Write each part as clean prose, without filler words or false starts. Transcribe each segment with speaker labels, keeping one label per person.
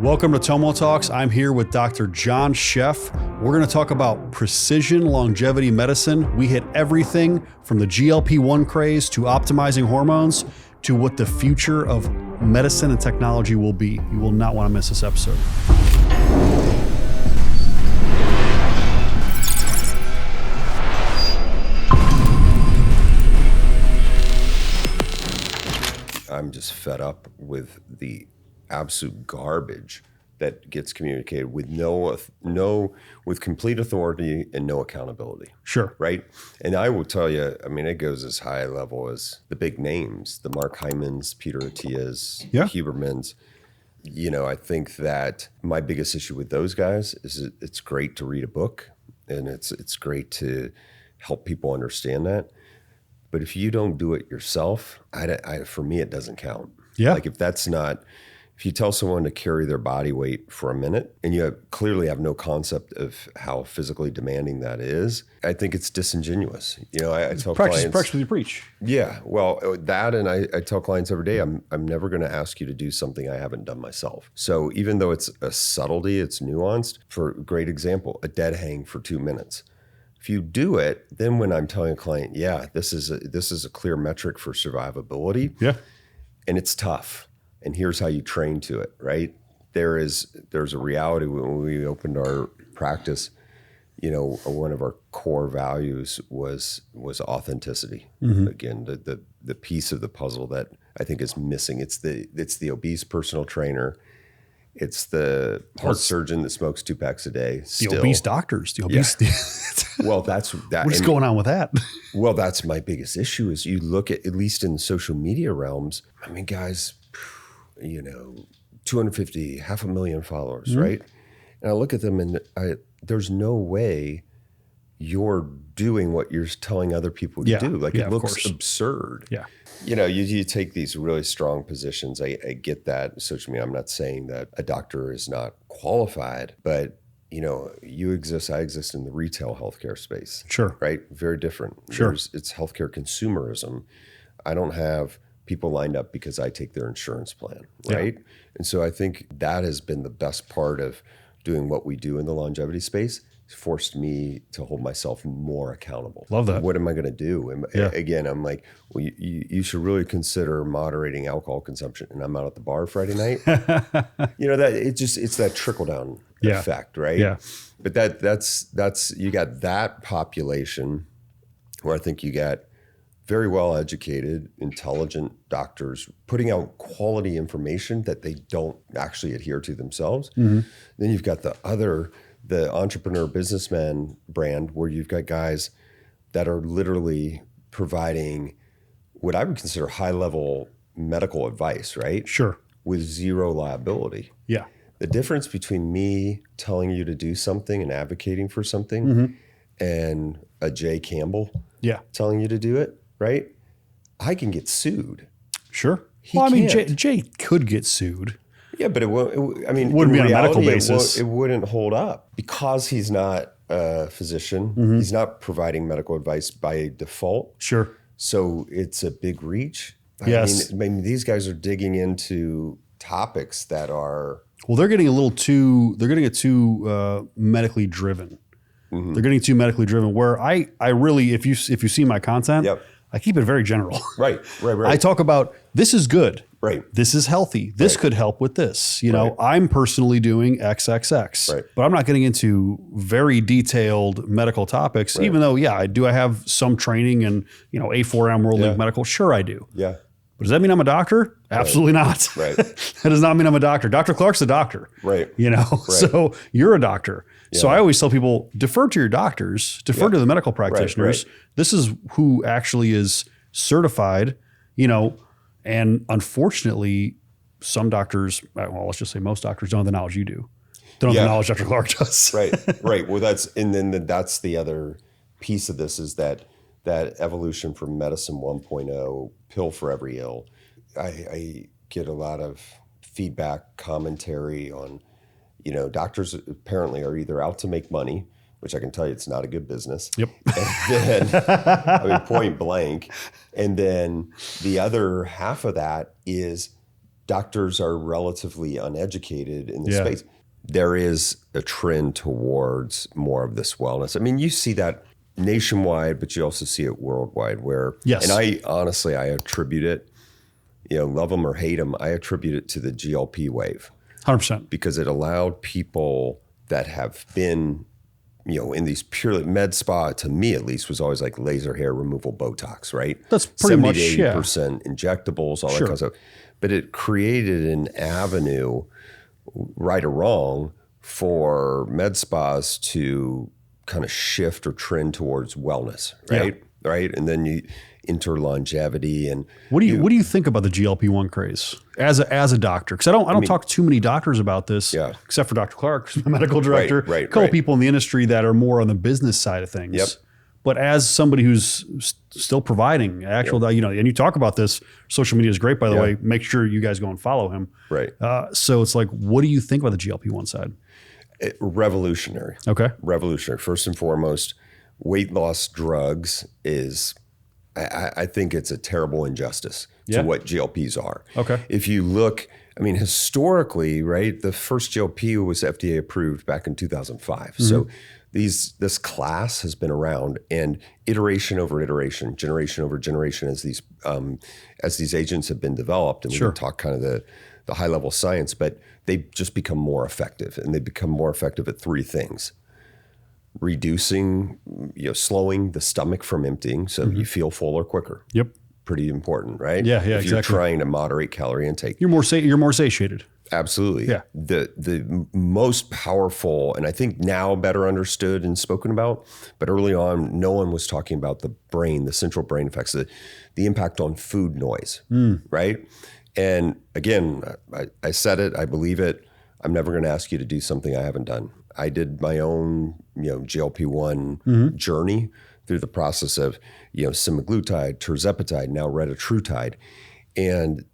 Speaker 1: Welcome to Tomo Talks. I'm here with Dr. John Schoeff. We're going to talk about precision longevity medicine. We hit everything from the GLP-1 craze to optimizing hormones to what the future of medicine and technology will be. You will not want to miss this episode.
Speaker 2: I'm just fed up with the absolute garbage that gets communicated with with complete authority and no accountability.
Speaker 1: Sure.
Speaker 2: Right? And I will tell you, I mean, it goes as high level as the big names, the Mark Hymans, Peter Attias, Hubermans. You know, I think that my biggest issue with those guys is it's great to read a book and it's great to help people understand that. But if you don't do it yourself, for me, it doesn't count.
Speaker 1: Yeah.
Speaker 2: Like if you tell someone to carry their body weight for a minute and you clearly have no concept of how physically demanding that is, I think it's disingenuous. You know, I tell clients.
Speaker 1: Practice what you preach.
Speaker 2: Yeah. Well, that, and I tell clients every day, I'm never going to ask you to do something I haven't done myself. So even though it's a subtlety, it's nuanced. For a great example, a dead hang for 2 minutes. If you do it, then when I'm telling a client, yeah, this is a clear metric for survivability.
Speaker 1: Yeah.
Speaker 2: And it's tough. And here's how you train to it, right? There's a reality when we opened our practice, you know, one of our core values was authenticity. Mm-hmm. Again, the piece of the puzzle that I think is missing. It's the obese personal trainer. It's the heart surgeon that smokes 2 packs a day.
Speaker 1: The obese doctors. The obese.
Speaker 2: Yeah. Well, that's that.
Speaker 1: What's going on with that?
Speaker 2: Well, that's my biggest issue. Is you look at least in social media realms. I mean, guys, you know, 250, 500,000 followers, mm-hmm. right? And I look at them, and there's no way you're doing what you're telling other people to do. Like it looks absurd. Yeah. You know, you take these really strong positions. I get that. Social media, I'm not saying that a doctor is not qualified, but you know, I exist in the retail healthcare space.
Speaker 1: Sure.
Speaker 2: Right? Very different.
Speaker 1: Sure.
Speaker 2: It's healthcare consumerism. I don't have people lined up because I take their insurance plan, right? Yeah. And so I think that has been the best part of doing what we do in the longevity space. Forced me to hold myself more accountable.
Speaker 1: Love that.
Speaker 2: What am I going to do? Again, I'm like, well, you should really consider moderating alcohol consumption. And I'm out at the bar Friday night. You know, that it's that trickle down effect, right? Yeah. But that's you got that population where I think you got very well educated, intelligent doctors putting out quality information that they don't actually adhere to themselves. Mm-hmm. Then you've got the entrepreneur businessman brand where you've got guys that are literally providing what I would consider high level medical advice, right?
Speaker 1: Sure.
Speaker 2: With zero liability.
Speaker 1: Yeah.
Speaker 2: The difference between me telling you to do something and advocating for something
Speaker 1: mm-hmm.
Speaker 2: and a Jay Campbell telling you to do it, right? I can get sued.
Speaker 1: Sure. I mean, Jay could get sued.
Speaker 2: Yeah, but it wouldn't
Speaker 1: be on a medical basis.
Speaker 2: It wouldn't hold up because he's not a physician. Mm-hmm. He's not providing medical advice by default.
Speaker 1: Sure.
Speaker 2: So it's a big reach.
Speaker 1: Yes.
Speaker 2: I mean, these guys are digging into topics that are...
Speaker 1: Well, they're getting it too medically driven. Mm-hmm. They're getting too medically driven where I really, if you see my content, I keep it very general.
Speaker 2: Right.
Speaker 1: I talk about this is good.
Speaker 2: Right.
Speaker 1: This is healthy. This could help with this. You know, I'm personally doing XXX, but I'm not getting into very detailed medical topics, even though, I have some training in, you know, A4M World League Medical. Sure, I do.
Speaker 2: Yeah.
Speaker 1: But does that mean I'm a doctor? Absolutely not.
Speaker 2: Right.
Speaker 1: That does not mean I'm a doctor. Dr. Clark's a doctor.
Speaker 2: Right.
Speaker 1: You know, so you're a doctor. Yeah. So I always tell people, defer to your doctors, defer to the medical practitioners. Right. This is who actually is certified, you know, and unfortunately, some doctors, well, let's just say most doctors don't have the knowledge you do. Don't have the knowledge Dr. Clark does.
Speaker 2: Right. Well, that's the other piece of this is that evolution from medicine 1.0, pill for every ill. I get a lot of feedback, commentary on, you know, doctors apparently are either out to make money, which I can tell you it's not a good business.
Speaker 1: Yep.
Speaker 2: And then, point blank. And then the other half of that is doctors are relatively uneducated in this space. There is a trend towards more of this wellness. I mean, you see that nationwide, but you also see it worldwide where, and I honestly, I attribute it, love them or hate them, I attribute it to the GLP wave.
Speaker 1: 100%.
Speaker 2: Because it allowed people that have been, in these purely med spa, to me at least, was always like laser hair removal, Botox, right?
Speaker 1: That's pretty much,
Speaker 2: 80% injectables, all that kind of stuff. But it created an avenue, right or wrong, for med spas to kind of shift or trend towards wellness, right? Right. And then you enter longevity. And
Speaker 1: what do you think about the GLP-1 craze as a doctor? Because I don't talk to too many doctors about this, except for Dr. Clark, who's my medical director. A couple people in the industry that are more on the business side of things. But as somebody who's still providing actual, and you talk about this, social media is great, by the way. Make sure you guys go and follow him.
Speaker 2: Right.
Speaker 1: So it's like, what do you think about the GLP-1 side?
Speaker 2: Revolutionary.
Speaker 1: Okay.
Speaker 2: Revolutionary. First and foremost, weight loss drugs is, I think it's a terrible injustice to what GLPs are.
Speaker 1: Okay.
Speaker 2: If you look, I mean, historically, right, the first GLP was FDA approved back in 2005. So this class has been around, and iteration over iteration, generation over generation, as these agents have been developed, and we can talk kind of the high level science, but they just become more effective, and they become more effective at three things: reducing, slowing the stomach from emptying, so you feel fuller quicker.
Speaker 1: Yep.
Speaker 2: Pretty important, right?
Speaker 1: Yeah,
Speaker 2: if you're trying to moderate calorie intake,
Speaker 1: you're more satiated.
Speaker 2: Absolutely.
Speaker 1: Yeah.
Speaker 2: The most powerful, and I think now better understood and spoken about, but early on, no one was talking about the brain, the central brain effects, the impact on food noise, right? And again, I said it, I believe it. I'm never going to ask you to do something I haven't done. I did my own, GLP-1 journey through the process of, semaglutide, tirzepatide, now retatrutide. And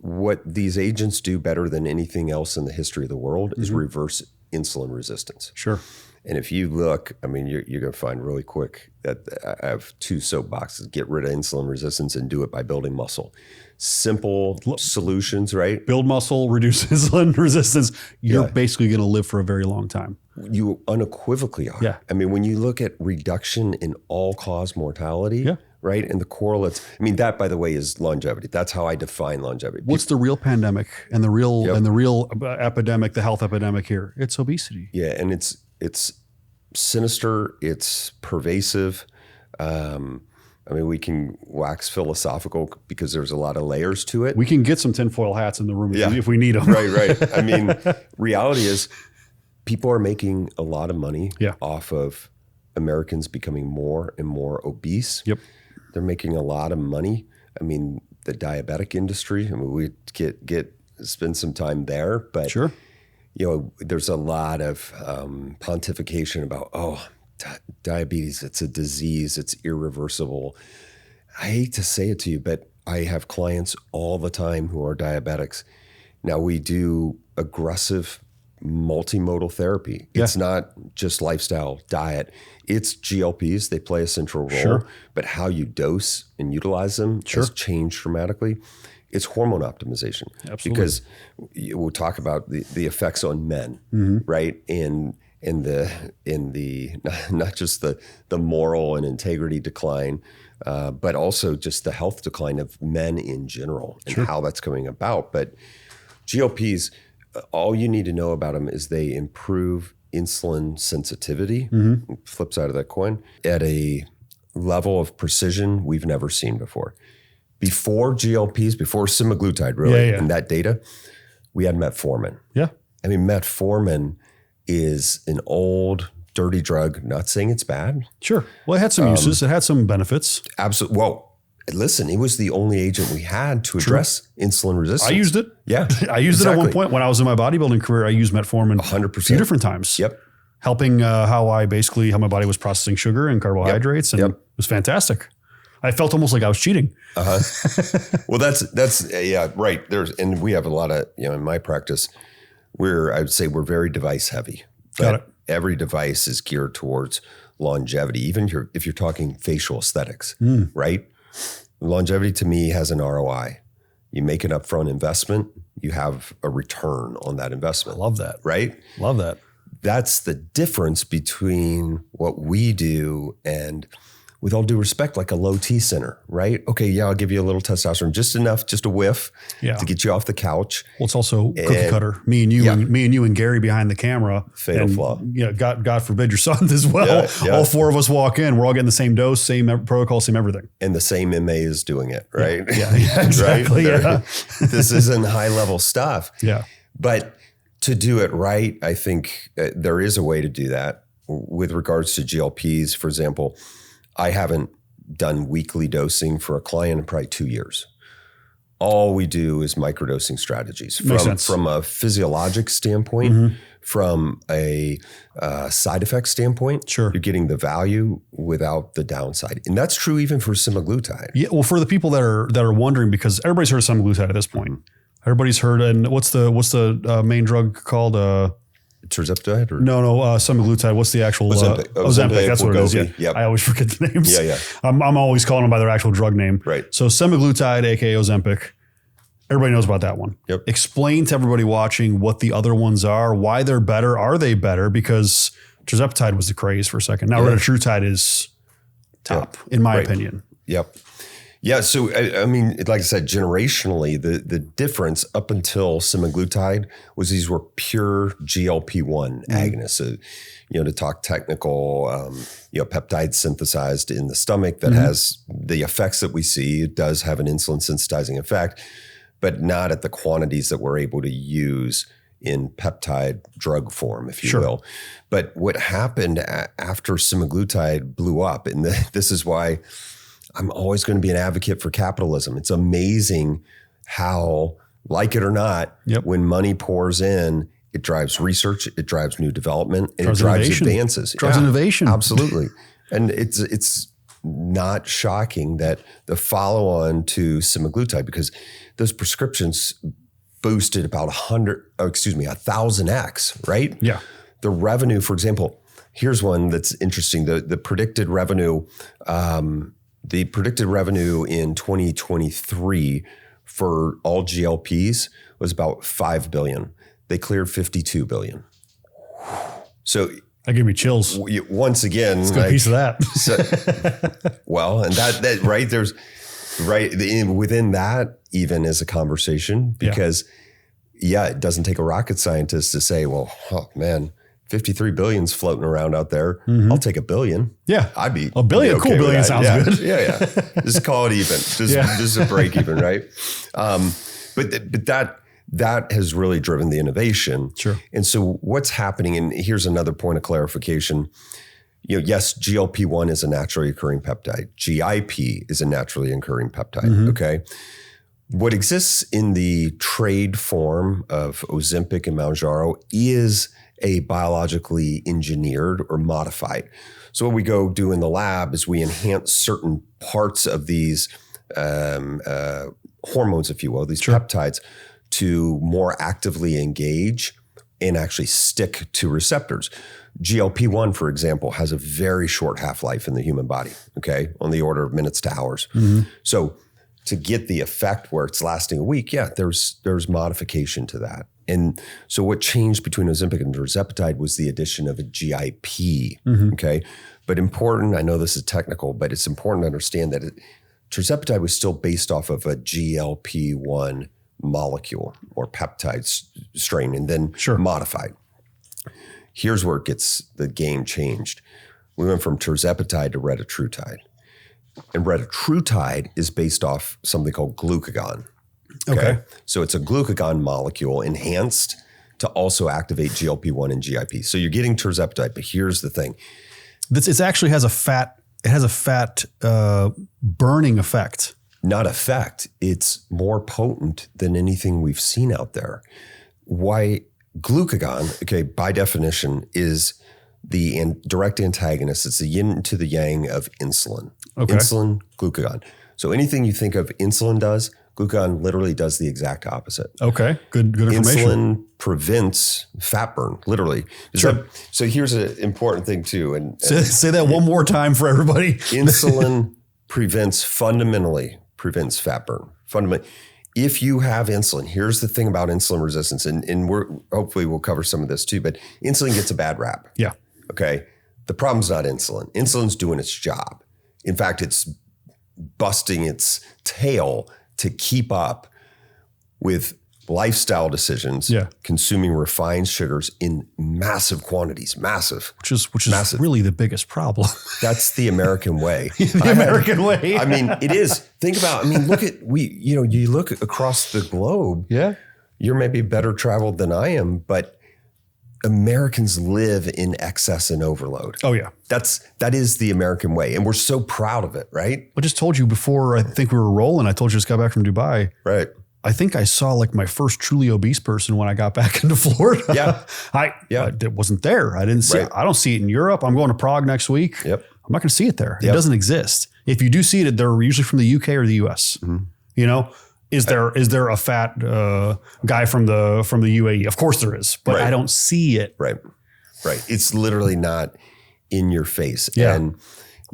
Speaker 2: what these agents do better than anything else in the history of the world is reverse insulin resistance.
Speaker 1: Sure.
Speaker 2: And if you look, I mean, you're going to find really quick that I have two soapboxes: get rid of insulin resistance and do it by building muscle. Simple solutions, right?
Speaker 1: Build muscle, reduce insulin resistance. You're basically going to live for a very long time.
Speaker 2: You unequivocally are.
Speaker 1: Yeah.
Speaker 2: I mean, when you look at reduction in all-cause mortality, right, and the correlates, I mean, that, by the way, is longevity. That's how I define longevity.
Speaker 1: What's the real pandemic and the real epidemic, the health epidemic here? It's obesity.
Speaker 2: Yeah, and it's sinister. It's pervasive. I mean, we can wax philosophical because there's a lot of layers to it.
Speaker 1: We can get some tinfoil hats in the room if we need them.
Speaker 2: Right. I mean, reality is people are making a lot of money off of Americans becoming more and more obese.
Speaker 1: Yep.
Speaker 2: They're making a lot of money. I mean, the diabetic industry, I mean, we spend some time there, but there's a lot of pontification about, diabetes, it's a disease, it's irreversible. I hate to say it to you, but I have clients all the time who are diabetics. Now, we do aggressive multimodal therapy. It's not just lifestyle, diet. It's GLPs. They play a central role, but how you dose and utilize them has changed dramatically. It's hormone optimization.
Speaker 1: Absolutely.
Speaker 2: Because we'll talk about the effects on men, right? In the not just the moral and integrity decline, but also just the health decline of men in general and how that's coming about. But GLPs, all you need to know about them is they improve insulin sensitivity, flip side of that coin, at a level of precision we've never seen before. Before GLPs, before semaglutide, really, and that data, we had metformin.
Speaker 1: Yeah.
Speaker 2: I mean, metformin is an old, dirty drug. Not saying it's bad.
Speaker 1: Sure. Well, it had some uses. It had some benefits.
Speaker 2: Absolutely. Well, listen, it was the only agent we had to address insulin resistance.
Speaker 1: I used it.
Speaker 2: Yeah.
Speaker 1: I used it at one point when I was in my bodybuilding career. I used metformin
Speaker 2: 100%.
Speaker 1: a few different times.
Speaker 2: Yep.
Speaker 1: Helping how my body was processing sugar and carbohydrates. And it was fantastic. I felt almost like I was cheating.
Speaker 2: Well, that's right. And we have a lot of, in my practice, I would say we're very device heavy.
Speaker 1: Got it.
Speaker 2: Every device is geared towards longevity, even if you're talking facial aesthetics, right? Longevity to me has an ROI. You make an upfront investment, you have a return on that investment.
Speaker 1: I love that.
Speaker 2: Right?
Speaker 1: Love that.
Speaker 2: That's the difference between what we do and, with all due respect, like a low T center, right? Okay, yeah, I'll give you a little testosterone, just enough, just a whiff to get you off the couch.
Speaker 1: Well, it's also cookie cutter. Me and you and Gary behind the camera.
Speaker 2: Fatal flaw.
Speaker 1: Yeah, God forbid your son as well. Yeah. All four of us walk in. We're all getting the same dose, same protocol, same everything.
Speaker 2: And the same MA is doing it, right?
Speaker 1: Yeah, exactly.
Speaker 2: Right? This isn't high level stuff.
Speaker 1: Yeah.
Speaker 2: But to do it right, I think there is a way to do that. With regards to GLPs, for example, I haven't done weekly dosing for a client in probably 2 years. All we do is microdosing strategies from a physiologic standpoint, from a side effect standpoint.
Speaker 1: Sure.
Speaker 2: You're getting the value without the downside. And that's true even for semaglutide.
Speaker 1: Yeah. Well, for the people that are wondering, because everybody's heard of semaglutide at this point. Everybody's heard, and what's the main drug called?
Speaker 2: Tirzepatide? Or?
Speaker 1: No, semaglutide. What's the actual? Ozempic. That's what it is. Yeah. Yep. I always forget the names.
Speaker 2: Yeah.
Speaker 1: I'm always calling them by their actual drug name.
Speaker 2: Right.
Speaker 1: So semaglutide, aka Ozempic. Everybody knows about that one.
Speaker 2: Yep.
Speaker 1: Explain to everybody watching what the other ones are, why they're better. Are they better? Because tirzepatide was the craze for a second. Now retatrutide is top, in my opinion.
Speaker 2: Yep. Yeah. So, I mean, like I said, generationally, the difference up until semaglutide was these were pure GLP-1 agonists. So, to talk technical, peptide synthesized in the stomach that has the effects that we see. It does have an insulin sensitizing effect, but not at the quantities that we're able to use in peptide drug form, if you will. But what happened after semaglutide blew up, and this is why I'm always going to be an advocate for capitalism. It's amazing how, like it or not, when money pours in, it drives research, it drives new development, and it drives advances.
Speaker 1: Drives innovation.
Speaker 2: Absolutely. And it's not shocking that the follow-on to semaglutide, because those prescriptions boosted about 1,000x, right?
Speaker 1: Yeah.
Speaker 2: The revenue, for example, here's one that's interesting. The predicted revenue, in 2023 for all GLPs was about $5 billion. They cleared $52 billion. So
Speaker 1: that gave me chills.
Speaker 2: Once again,
Speaker 1: it's a good piece of that.
Speaker 2: And that right there's within that even is a conversation, because it doesn't take a rocket scientist to say, well, oh man, 53 billion's floating around out there. I'll take $1 billion.
Speaker 1: Yeah.
Speaker 2: I'd be
Speaker 1: $1 billion.
Speaker 2: Okay,
Speaker 1: cool. Billion sounds good.
Speaker 2: Yeah. Just call it even. Just a break even, right? But that has really driven the innovation.
Speaker 1: Sure.
Speaker 2: And so what's happening, and here's another point of clarification. Yes, GLP-1 is a naturally occurring peptide. GIP is a naturally occurring peptide. Okay. What exists in the trade form of Ozempic and Mounjaro is a biologically engineered or modified. So what we go do in the lab is we enhance certain parts of these hormones, if you will, these peptides, to more actively engage and actually stick to receptors. GLP-1, for example, has a very short half-life in the human body, okay, on the order of minutes to hours. So to get the effect where it's lasting a week, there's modification to that. And so what changed between Ozempic and tirzepatide was the addition of a GIP, okay? But important, I know this is technical, but it's important to understand that tirzepatide was still based off of a GLP-1 molecule or peptide strain and then modified. Here's where it gets the game changed. We went from tirzepatide to retatrutide. And retatrutide is based off something called glucagon. Okay. So it's a glucagon molecule enhanced to also activate GLP-1 and GIP. So you're getting tirzepatide, but here's the thing.
Speaker 1: It actually has a fat burning effect.
Speaker 2: Not effect. It's more potent than anything we've seen out there. Why? Glucagon, okay, by definition, is the direct antagonist. It's the yin to the yang of insulin. Okay. Insulin, glucagon. So anything you think of insulin does, glucagon literally does the exact opposite.
Speaker 1: Okay, good information.
Speaker 2: Insulin prevents fat burn, literally. So here's an important thing too. And
Speaker 1: say that one more time for everybody.
Speaker 2: Insulin fundamentally prevents fat burn. Fundamentally. if you have insulin, here's the thing about insulin resistance, and hopefully we'll cover some of this too, but insulin gets a bad rap.
Speaker 1: Yeah.
Speaker 2: Okay. The problem's not insulin. Insulin's doing its job. In fact, it's busting its tail to keep up with lifestyle decisions, consuming refined sugars in massive quantities, which is
Speaker 1: massive. Really the biggest problem.
Speaker 2: That's the American way.
Speaker 1: American way.
Speaker 2: I mean, it is. Think about, you look across the globe.
Speaker 1: Yeah.
Speaker 2: You're maybe better traveled than I am, but Americans live in excess and overload.
Speaker 1: Oh yeah.
Speaker 2: That is the American way. And we're so proud of it, right?
Speaker 1: I just told you before, I think we were rolling. I told you I just got back from Dubai.
Speaker 2: Right.
Speaker 1: I think I saw like my first truly obese person when I got back into Florida.
Speaker 2: Yeah.
Speaker 1: It wasn't there. I didn't see it. I don't see it in Europe. I'm going to Prague next week.
Speaker 2: Yep.
Speaker 1: I'm not going to see it there. It doesn't exist. If you do see it, they're usually from the UK or the US. Mm-hmm. Is there a fat guy from the UAE? Of course there is, but I don't see it.
Speaker 2: Right. It's literally not in your face.
Speaker 1: Yeah.
Speaker 2: And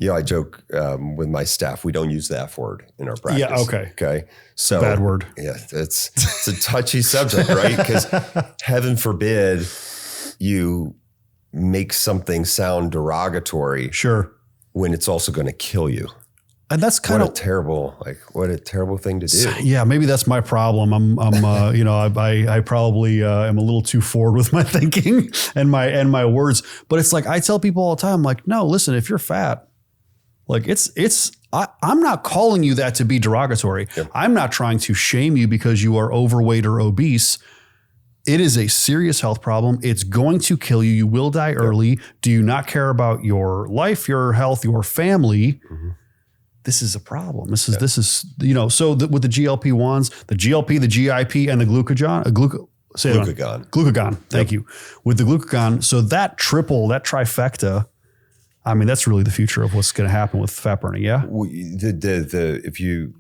Speaker 2: I joke with my staff, we don't use the F word in our practice.
Speaker 1: Yeah. Okay.
Speaker 2: So
Speaker 1: bad word.
Speaker 2: Yeah. It's a touchy subject, right? Because heaven forbid you make something sound derogatory.
Speaker 1: Sure.
Speaker 2: When it's also going to kill you.
Speaker 1: And that's kind of
Speaker 2: what a terrible thing to do.
Speaker 1: Yeah, maybe that's my problem. I probably am a little too forward with my thinking and my words. But it's like I tell people all the time, like, no, listen, if you're fat, like I'm not calling you that to be derogatory. Yep. I'm not trying to shame you because you are overweight or obese. It is a serious health problem. It's going to kill you. You will die early. Yep. Do you not care about your life, your health, your family? Mm-hmm. This is a problem. This is so with the GLP-1s, the GLP, the GIP, and the glucagon. Glucagon. Thank you. With the glucagon, so that trifecta, I mean, that's really the future of what's going to happen with fat burning. Yeah.
Speaker 2: If you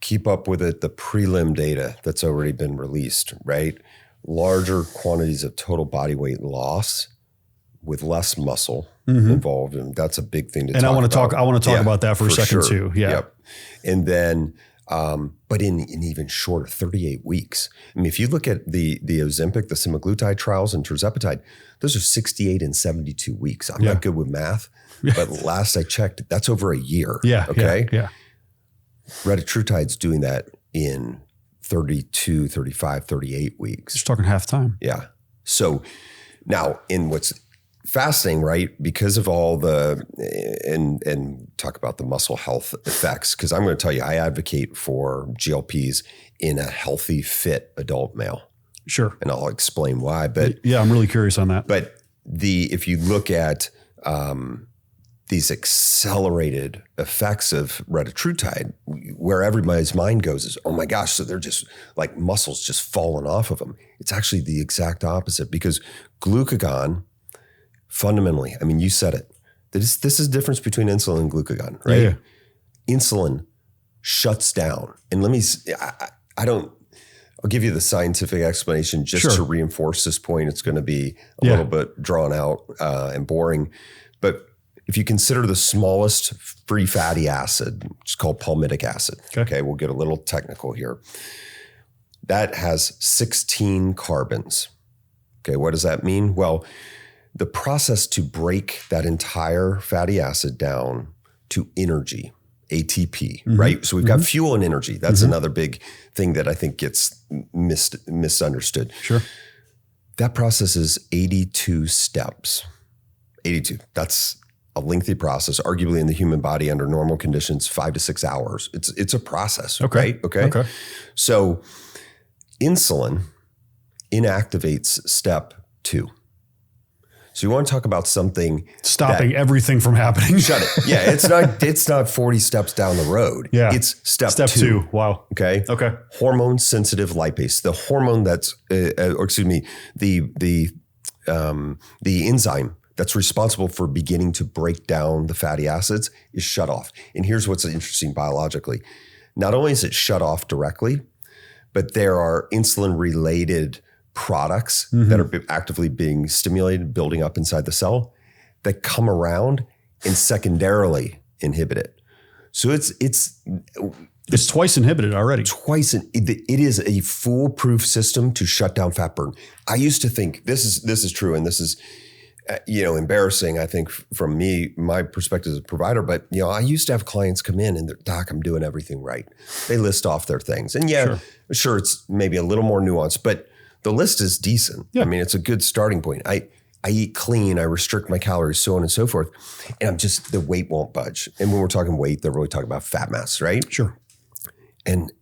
Speaker 2: keep up with it, the prelim data that's already been released, right? Larger quantities of total body weight loss with less muscle involved, and that's a big thing to talk about.
Speaker 1: I want to talk about that for a second too. Yeah.
Speaker 2: Yep. And then, but in even shorter, 38 weeks. I mean, if you look at the Ozempic, the semaglutide trials and tirzepatide, those are 68 and 72 weeks. I'm not good with math, but last I checked, that's over a year.
Speaker 1: Yeah.
Speaker 2: Okay.
Speaker 1: Yeah.
Speaker 2: Retatrutide's doing that in 32, 35, 38 weeks.
Speaker 1: Just talking half time.
Speaker 2: Yeah. So now in what's fascinating, right? Because of all the, and talk about the muscle health effects, because I'm going to tell you, I advocate for GLPs in a healthy, fit adult male.
Speaker 1: Sure.
Speaker 2: And I'll explain why. But
Speaker 1: yeah, I'm really curious on that.
Speaker 2: But if you look at these accelerated effects of retatrutide, where everybody's mind goes is, oh my gosh, so they're just like muscles just falling off of them. It's actually the exact opposite, because glucagon, fundamentally, I mean, you said it. This is the difference between insulin and glucagon, right?
Speaker 1: Yeah.
Speaker 2: Insulin shuts down. And I'll give you the scientific explanation just to reinforce this point. It's going to be a little bit drawn out and boring. But if you consider the smallest free fatty acid, which is called palmitic acid, okay, we'll get a little technical here. That has 16 carbons. Okay, what does that mean? Well, the process to break that entire fatty acid down to energy, ATP, right? So we've got fuel and energy. That's another big thing that I think gets misunderstood.
Speaker 1: Sure.
Speaker 2: That process is 82 steps. 82. That's a lengthy process, arguably in the human body under normal conditions, 5 to 6 hours. It's a process, right? Okay. So insulin inactivates step 2. So you want to talk about something
Speaker 1: stopping everything from happening.
Speaker 2: Shut it. Yeah, it's not 40 steps down the road.
Speaker 1: Yeah.
Speaker 2: It's step
Speaker 1: 2. Wow.
Speaker 2: Okay. Hormone sensitive lipase, the hormone that's the enzyme that's responsible for beginning to break down the fatty acids is shut off. And here's what's interesting biologically. Not only is it shut off directly, but there are insulin related products that are actively being stimulated, building up inside the cell, that come around and secondarily inhibit it. So it's
Speaker 1: It's twice inhibited already.
Speaker 2: It is a foolproof system to shut down fat burn. I used to think this is true, and this is embarrassing, I think, from me, my perspective as a provider. But I used to have clients come in and they're, Doc, I'm doing everything right. They list off their things, and sure, it's maybe a little more nuanced, but the list is decent. Yeah. I mean, it's a good starting point. I eat clean, I restrict my calories, so on and so forth. And the weight won't budge. And when we're talking weight, they're really talking about fat mass, right?
Speaker 1: Sure.
Speaker 2: And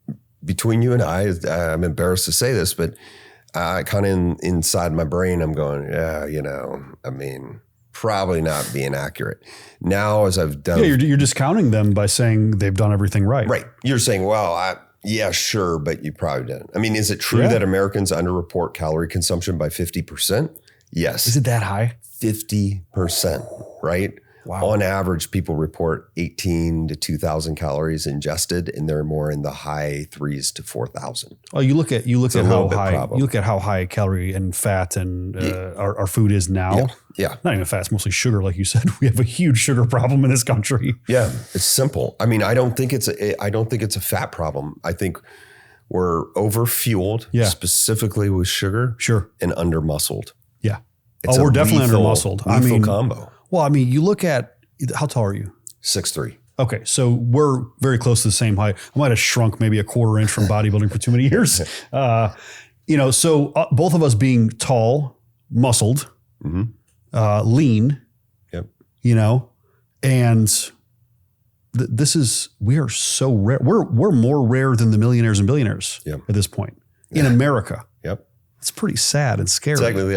Speaker 2: between you and I'm embarrassed to say this, but kind of inside my brain, I'm going, probably not being accurate. Now, as I've done.
Speaker 1: Yeah, you're discounting them by saying they've done everything right.
Speaker 2: Right. You're saying, well, yeah, sure, but you probably didn't. I mean, is it true that Americans underreport calorie consumption by 50%? Yes.
Speaker 1: Is it that high?
Speaker 2: 50%, right?
Speaker 1: Wow.
Speaker 2: On average, people report 18 to 2,000 calories ingested, and they're more in the high 3s to 4,000.
Speaker 1: Oh, you look at how high calorie and fat and our food is now.
Speaker 2: Yeah.
Speaker 1: Not even fat, it's mostly sugar, like you said. We have a huge sugar problem in this country.
Speaker 2: Yeah, it's simple. I mean, I don't think it's a fat problem. I think we're overfueled, specifically with sugar, and undermuscled.
Speaker 1: Yeah. We're definitely undermuscled.
Speaker 2: Lethal combo.
Speaker 1: Well, I mean, you look at, how tall are you?
Speaker 2: 6'3".
Speaker 1: Okay, so we're very close to the same height. I might have shrunk maybe a quarter inch from bodybuilding for too many years. So both of us being tall, muscled, lean, and we are so rare. We're more rare than the millionaires and billionaires at this point in America.
Speaker 2: Yep.
Speaker 1: It's pretty sad and scary.
Speaker 2: Exactly.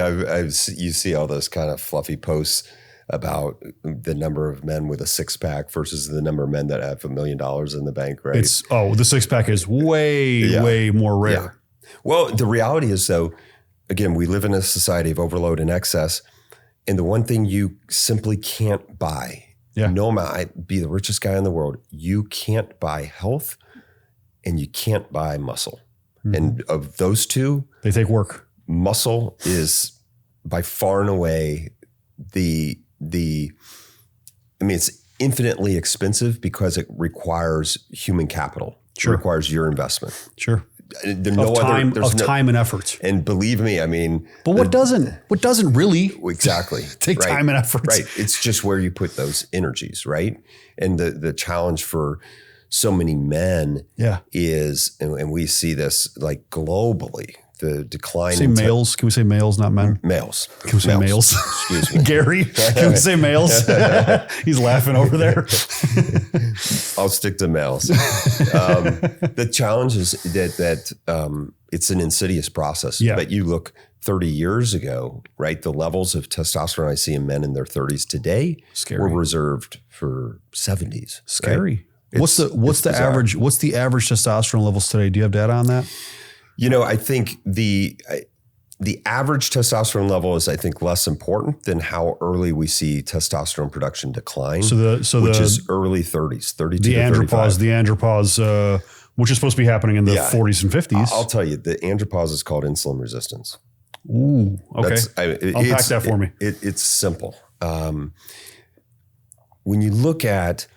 Speaker 2: You see all those kind of fluffy posts about the number of men with a six pack versus the number of men that have $1 million in the bank, right?
Speaker 1: The six pack is way more rare.
Speaker 2: Yeah. Well, the reality is, though, again, we live in a society of overload and excess. And the one thing you simply can't buy, no matter, be the richest guy in the world, you can't buy health and you can't buy muscle. Mm-hmm. And of those two,
Speaker 1: they take work.
Speaker 2: Muscle is by far and away it's infinitely expensive because it requires human capital. Sure. It requires your investment.
Speaker 1: Sure. Time and effort.
Speaker 2: And believe me, I mean.
Speaker 1: But what doesn't really
Speaker 2: exactly
Speaker 1: take time and effort?
Speaker 2: Right. It's just where you put those energies, right? And the challenge for so many men is, and we see this like globally, the decline.
Speaker 1: Say males. Can we say males, not men?
Speaker 2: Males.
Speaker 1: Can we say males?
Speaker 2: Excuse me.
Speaker 1: Gary, can we say males? He's laughing over there.
Speaker 2: I'll stick to males. The challenge is that it's an insidious process. Yeah. But you look 30 years ago, right? The levels of testosterone I see in men in their 30s today were reserved for 70s.
Speaker 1: Scary.
Speaker 2: Right?
Speaker 1: What's the average testosterone levels today? Do you have data on that?
Speaker 2: I think the average testosterone level is, I think, less important than how early we see testosterone production decline. Which is early 30s, 32 to 35.
Speaker 1: The andropause, which is supposed to be happening in the 40s and 50s.
Speaker 2: I'll tell you, the andropause is called insulin resistance.
Speaker 1: Ooh, okay. Unpack that for me.
Speaker 2: It's simple. When you look at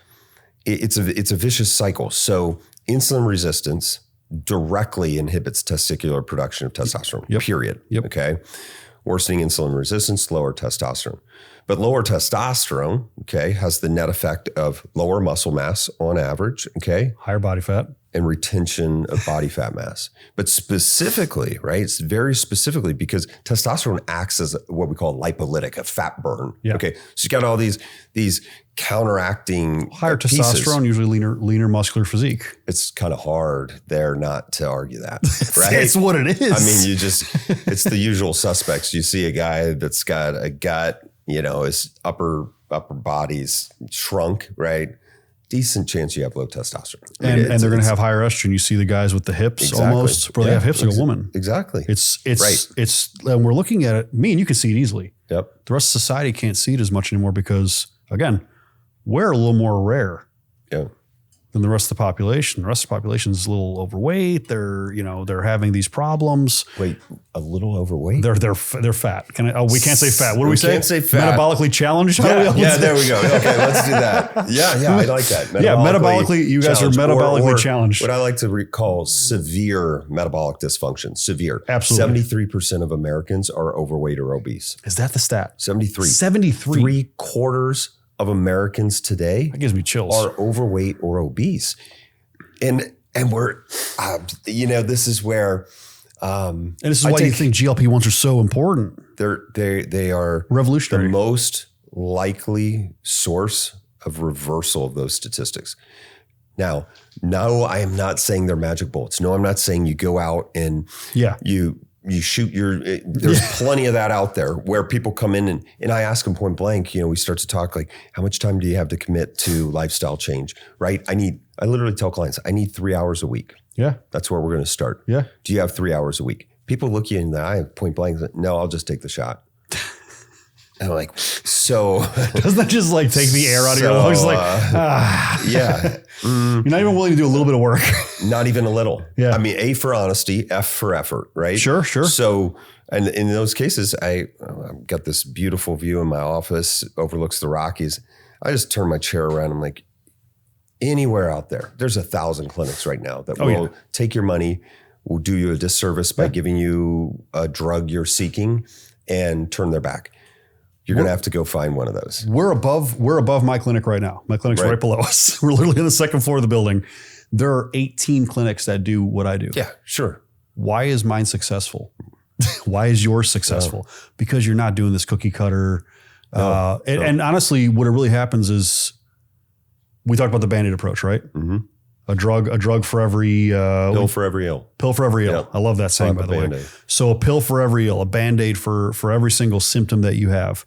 Speaker 2: it's a vicious cycle. So insulin resistance directly inhibits testicular production of testosterone, period. Yep. Okay. Worsening insulin resistance, lower testosterone. But lower testosterone, has the net effect of lower muscle mass on average,
Speaker 1: higher body fat.
Speaker 2: And retention of body fat mass. But specifically, right, it's very specifically because testosterone acts as what we call lipolytic, a fat burn. Yeah. Okay. So you got all these counteracting
Speaker 1: higher testosterone, usually leaner muscular physique.
Speaker 2: It's kind of hard there not to argue that, right?
Speaker 1: It's what it is.
Speaker 2: I mean, it's the usual suspects. You see a guy that's got a gut, his upper body's shrunk, right? Decent chance you have low testosterone.
Speaker 1: And they're going to have higher estrogen. You see the guys with the hips almost, where they have hips like a woman.
Speaker 2: Exactly.
Speaker 1: It's and we're looking at it. Me and you can see it easily.
Speaker 2: Yep.
Speaker 1: The rest of society can't see it as much anymore because, again, we're a little more rare.
Speaker 2: Yeah.
Speaker 1: than the rest of the population. The rest of the population is a little overweight. They're having these problems.
Speaker 2: Wait, a little overweight?
Speaker 1: They're fat. We can't say fat. What do we say?
Speaker 2: Can't say fat.
Speaker 1: Metabolically challenged?
Speaker 2: Yeah, there we go. Okay, let's do that. Yeah, I like that.
Speaker 1: Metabolically, you guys are metabolically challenged.
Speaker 2: What I like to call severe metabolic dysfunction. Severe.
Speaker 1: Absolutely.
Speaker 2: 73% of Americans are overweight or obese.
Speaker 1: Is that the stat?
Speaker 2: 73.
Speaker 1: 73.
Speaker 2: 3/4 of Americans today
Speaker 1: that gives me chills.
Speaker 2: Are overweight or obese. And we're, this is where,
Speaker 1: and this is why you think GLP-1s are so important.
Speaker 2: They are
Speaker 1: revolutionary.
Speaker 2: The most likely source of reversal of those statistics. Now, no, I am not saying they're magic bullets. No, I'm not saying you go out and you shoot there's plenty of that out there where people come in and I ask them point blank, we start to talk like, how much time do you have to commit to lifestyle change, right? I literally tell clients, I need 3 hours a week.
Speaker 1: Yeah.
Speaker 2: That's where we're going to start.
Speaker 1: Yeah.
Speaker 2: Do you have 3 hours a week? People look you in the eye point blank. No, I'll just take the shot. And I'm like, so
Speaker 1: doesn't that just like take the air out of your lungs?
Speaker 2: Yeah.
Speaker 1: You're not even willing to do a little bit of work.
Speaker 2: Not even a little.
Speaker 1: Yeah.
Speaker 2: I mean, A for honesty, F for effort, right?
Speaker 1: Sure.
Speaker 2: So, and in those cases, I've got this beautiful view in my office, overlooks the Rockies. I just turn my chair around. I'm like, anywhere out there, there's 1,000 clinics right now that will take your money, will do you a disservice by giving you a drug you're seeking and turn their back. You're going to have to go find one of those.
Speaker 1: We're above my clinic right now. My clinic's right below us. We're literally on the second floor of the building. There are 18 clinics that do what I do.
Speaker 2: Yeah, sure.
Speaker 1: Why is mine successful? Why is yours successful? Because you're not doing this cookie cutter. And honestly, what it really happens is we talked about the Band-Aid approach, right? Mm-hmm. A drug for every
Speaker 2: pill for every ill.
Speaker 1: Pill for every ill. I love that saying, by the way. So a pill for every ill, a Band-Aid for every single symptom that you have.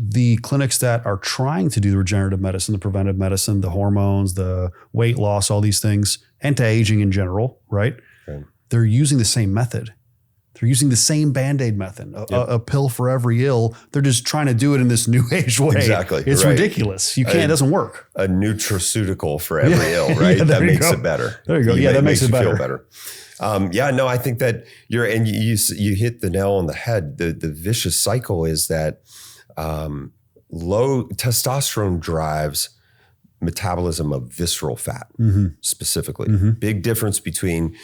Speaker 1: The clinics that are trying to do the regenerative medicine, the preventive medicine, the hormones, the weight loss, all these things, anti-aging in general, right? Okay. They're using the same method. They're using the same Band-Aid method, a pill for every ill. They're just trying to do it in this new age way.
Speaker 2: Exactly.
Speaker 1: It's ridiculous. You can't, it doesn't work.
Speaker 2: A nutraceutical for every ill, right? That makes it better.
Speaker 1: There you go. That makes it better.
Speaker 2: Feel better. I think that you hit the nail on the head. The vicious cycle is that low testosterone drives metabolism of visceral fat, specifically. Mm-hmm. Big difference between,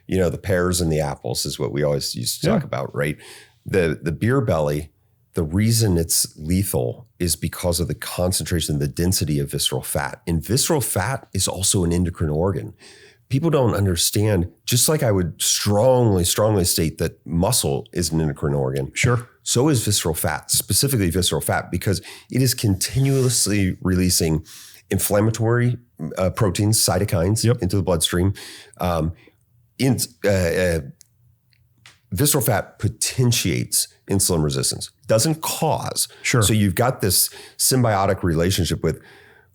Speaker 2: the pears and the apples is what we always used to talk about, right? The beer belly, the reason it's lethal is because of the concentration, the density of visceral fat. And visceral fat is also an endocrine organ. People don't understand, just like I would strongly state that muscle is an endocrine organ.
Speaker 1: Sure.
Speaker 2: So is visceral fat, specifically visceral fat, because it is continuously releasing inflammatory proteins, cytokines into the bloodstream. Visceral fat potentiates insulin resistance, doesn't cause.
Speaker 1: Sure.
Speaker 2: So you've got this symbiotic relationship with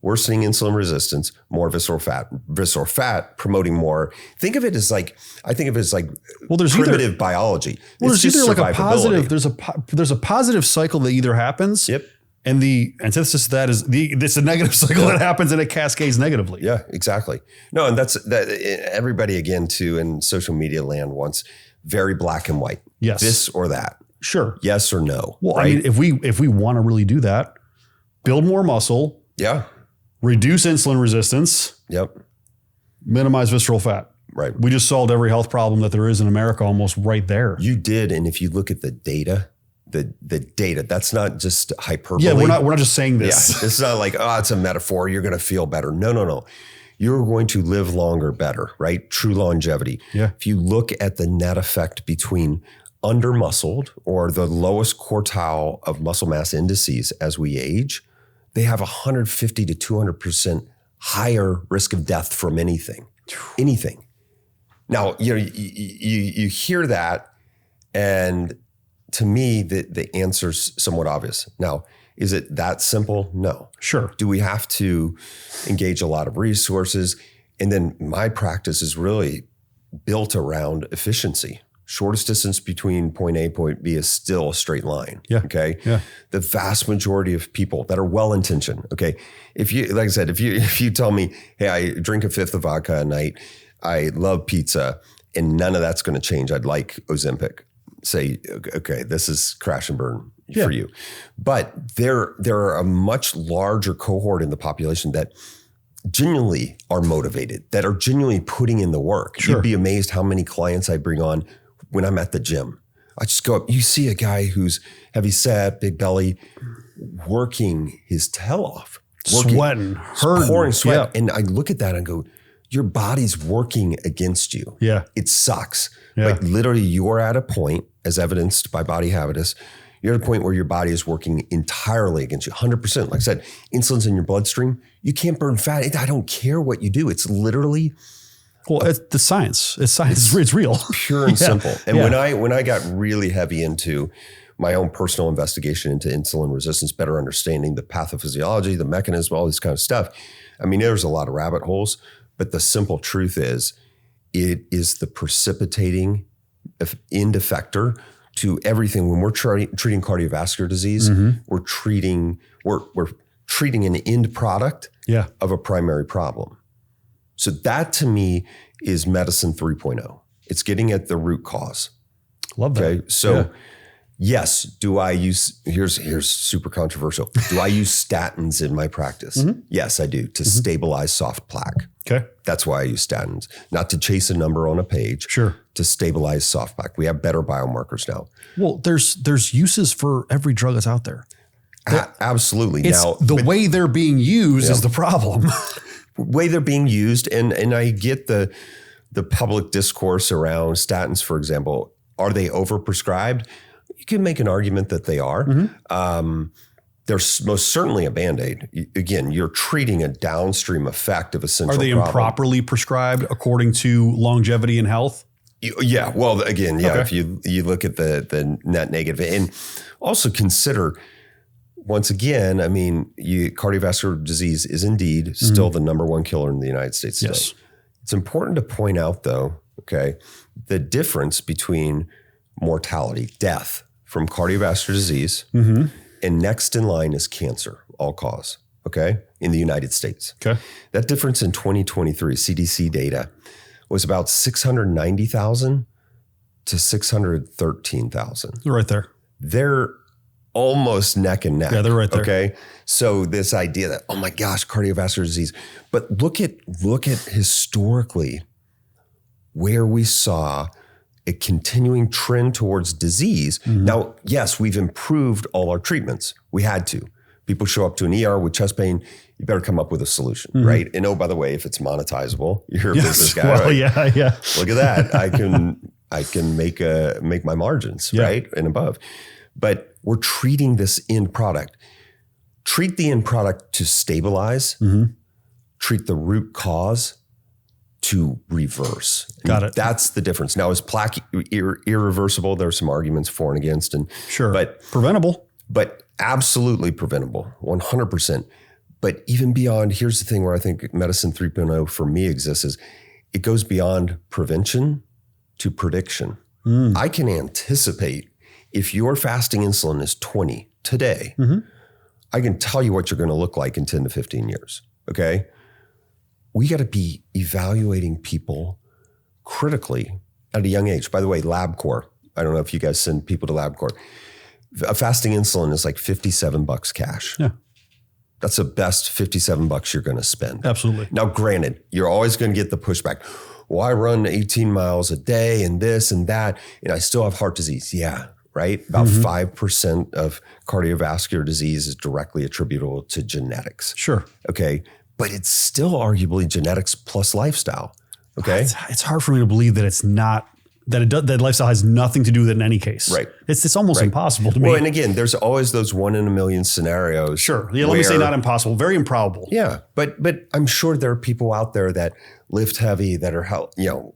Speaker 2: worsening insulin resistance, more visceral fat promoting more. I think of it as like
Speaker 1: there's
Speaker 2: primitive biology.
Speaker 1: Well, there's either like a positive, there's a positive cycle that either happens.
Speaker 2: Yep.
Speaker 1: And the antithesis to that is it's a negative cycle that happens and it cascades negatively.
Speaker 2: Yeah, exactly. No, and that's everybody again too in social media land wants very black and white.
Speaker 1: Yes.
Speaker 2: This or that.
Speaker 1: Sure.
Speaker 2: Yes or no.
Speaker 1: Well,
Speaker 2: right?
Speaker 1: I mean, if we want to really do that, build more muscle.
Speaker 2: Yeah.
Speaker 1: Reduce insulin resistance.
Speaker 2: Yep.
Speaker 1: Minimize visceral fat.
Speaker 2: Right.
Speaker 1: We just solved every health problem that there is in America almost right there.
Speaker 2: You did. And if you look at the data, the data, that's not just hyperbole.
Speaker 1: Yeah, we're not just saying this.
Speaker 2: Yeah, it's not like, it's a metaphor. You're going to feel better. No. You're going to live longer, better, right? True longevity.
Speaker 1: Yeah.
Speaker 2: If you look at the net effect between under-muscled or the lowest quartile of muscle mass indices as we age, they have 150 to 200% higher risk of death from anything. Now, you hear that, and to me, the answer's somewhat obvious. Now, is it that simple? No.
Speaker 1: Sure.
Speaker 2: Do we have to engage a lot of resources? And then my practice is really built around efficiency, Shortest distance between point A, point B is still a straight line.
Speaker 1: Yeah.
Speaker 2: Okay.
Speaker 1: Yeah.
Speaker 2: The vast majority of people that are well-intentioned. Okay. If you, like I said, if you tell me, hey, I drink a fifth of vodka a night, I love pizza, and none of that's going to change, I'd like Ozempic. Say, okay, this is crash and burn for you. But there are a much larger cohort in the population that genuinely are motivated, that are genuinely putting in the work. Sure. You'd be amazed how many clients I bring on when I'm at the gym. I just go up, you see a guy who's heavy set, big belly, working his tail off.
Speaker 1: Sweating, hurting.
Speaker 2: Pouring sweat. Yeah. And I look at that and go, your body's working against you.
Speaker 1: Yeah.
Speaker 2: It sucks.
Speaker 1: Yeah.
Speaker 2: But literally you're at a point, as evidenced by Body Habitus, you're at a point where your body is working entirely against you, 100%. Like I said, insulin's in your bloodstream. You can't burn fat. I don't care what you do. It's literally...
Speaker 1: Well, it's the science. It's science. It's real.
Speaker 2: Pure and simple. And when I got really heavy into my own personal investigation into insulin resistance, better understanding the pathophysiology, the mechanism, all this kind of stuff, I mean, there's a lot of rabbit holes, but the simple truth is it is the precipitating end effector to everything. When we're treating cardiovascular disease, we're treating an end product of a primary problem. So that to me is medicine 3.0. It's getting at the root cause.
Speaker 1: Love that.
Speaker 2: Okay. So yes, do I use, here's super controversial. Do I use statins in my practice? Yes, I do, to stabilize soft plaque.
Speaker 1: Okay.
Speaker 2: That's why I use statins, not to chase a number on a page.
Speaker 1: Sure.
Speaker 2: To stabilize soft plaque. We have better biomarkers now.
Speaker 1: Well, there's uses for every drug that's out there.
Speaker 2: Absolutely.
Speaker 1: It's
Speaker 2: now
Speaker 1: the way they're being used is the problem.
Speaker 2: Way they're being used, and I get the public discourse around statins, for example. Are they overprescribed? You can make an argument that they are. They're most certainly a Band-Aid. Again, you're treating a downstream effect of a central problem.
Speaker 1: Are they improperly prescribed according to longevity and health?
Speaker 2: Yeah. Well, again, if you look at the net negative, and also consider, once again, I mean, cardiovascular disease is indeed still the number one killer in the United States today. Yes. It's important to point out, though, the difference between mortality, death from cardiovascular disease, and next in line is cancer, all cause, in the United States. Okay. That difference in 2023 CDC data was about 690,000 to 613,000.
Speaker 1: Right there.
Speaker 2: They're almost neck and neck.
Speaker 1: Yeah, they're right there.
Speaker 2: Okay. So this idea that, oh my gosh, cardiovascular disease, but look at historically where we saw a continuing trend towards disease. Now, yes, we've improved all our treatments. We had to. People show up to an ER with chest pain, you better come up with a solution, right? And oh, by the way, if it's monetizable, you're a business guy.
Speaker 1: Well,
Speaker 2: right?
Speaker 1: yeah.
Speaker 2: Look at that. I can make my margins, right? And above. But we're treating this end product. Treat the end product to stabilize. Treat the root cause to reverse.
Speaker 1: Got it.
Speaker 2: That's the difference. Now, is plaque irreversible? There are some arguments for and against, and but
Speaker 1: preventable.
Speaker 2: But absolutely preventable, 100%. But even beyond, here's the thing where I think medicine 3.0 for me exists is it goes beyond prevention to prediction. I can anticipate if your fasting insulin is 20 today, I can tell you what you're going to look like in 10 to 15 years. Okay. We got to be evaluating people critically at a young age. By the way, LabCorp, I don't know if you guys send people to LabCorp. A fasting insulin is like $57 cash. Yeah. That's the best $57 you're going to spend.
Speaker 1: Absolutely.
Speaker 2: Now, granted, you're always going to get the pushback. Well, I run 18 miles a day and this and that, and I still have heart disease. Yeah, right? About 5% of cardiovascular disease is directly attributable to genetics.
Speaker 1: Sure.
Speaker 2: Okay. But it's still arguably genetics plus lifestyle. Okay.
Speaker 1: It's hard for me to believe that it's not, that lifestyle has nothing to do with it in any case.
Speaker 2: Right.
Speaker 1: It's almost impossible to me.
Speaker 2: Well, and again, there's always those 1 in a million scenarios.
Speaker 1: Sure. Yeah. Let me say not impossible, very improbable.
Speaker 2: Yeah. But I'm sure there are people out there that lift heavy, that are,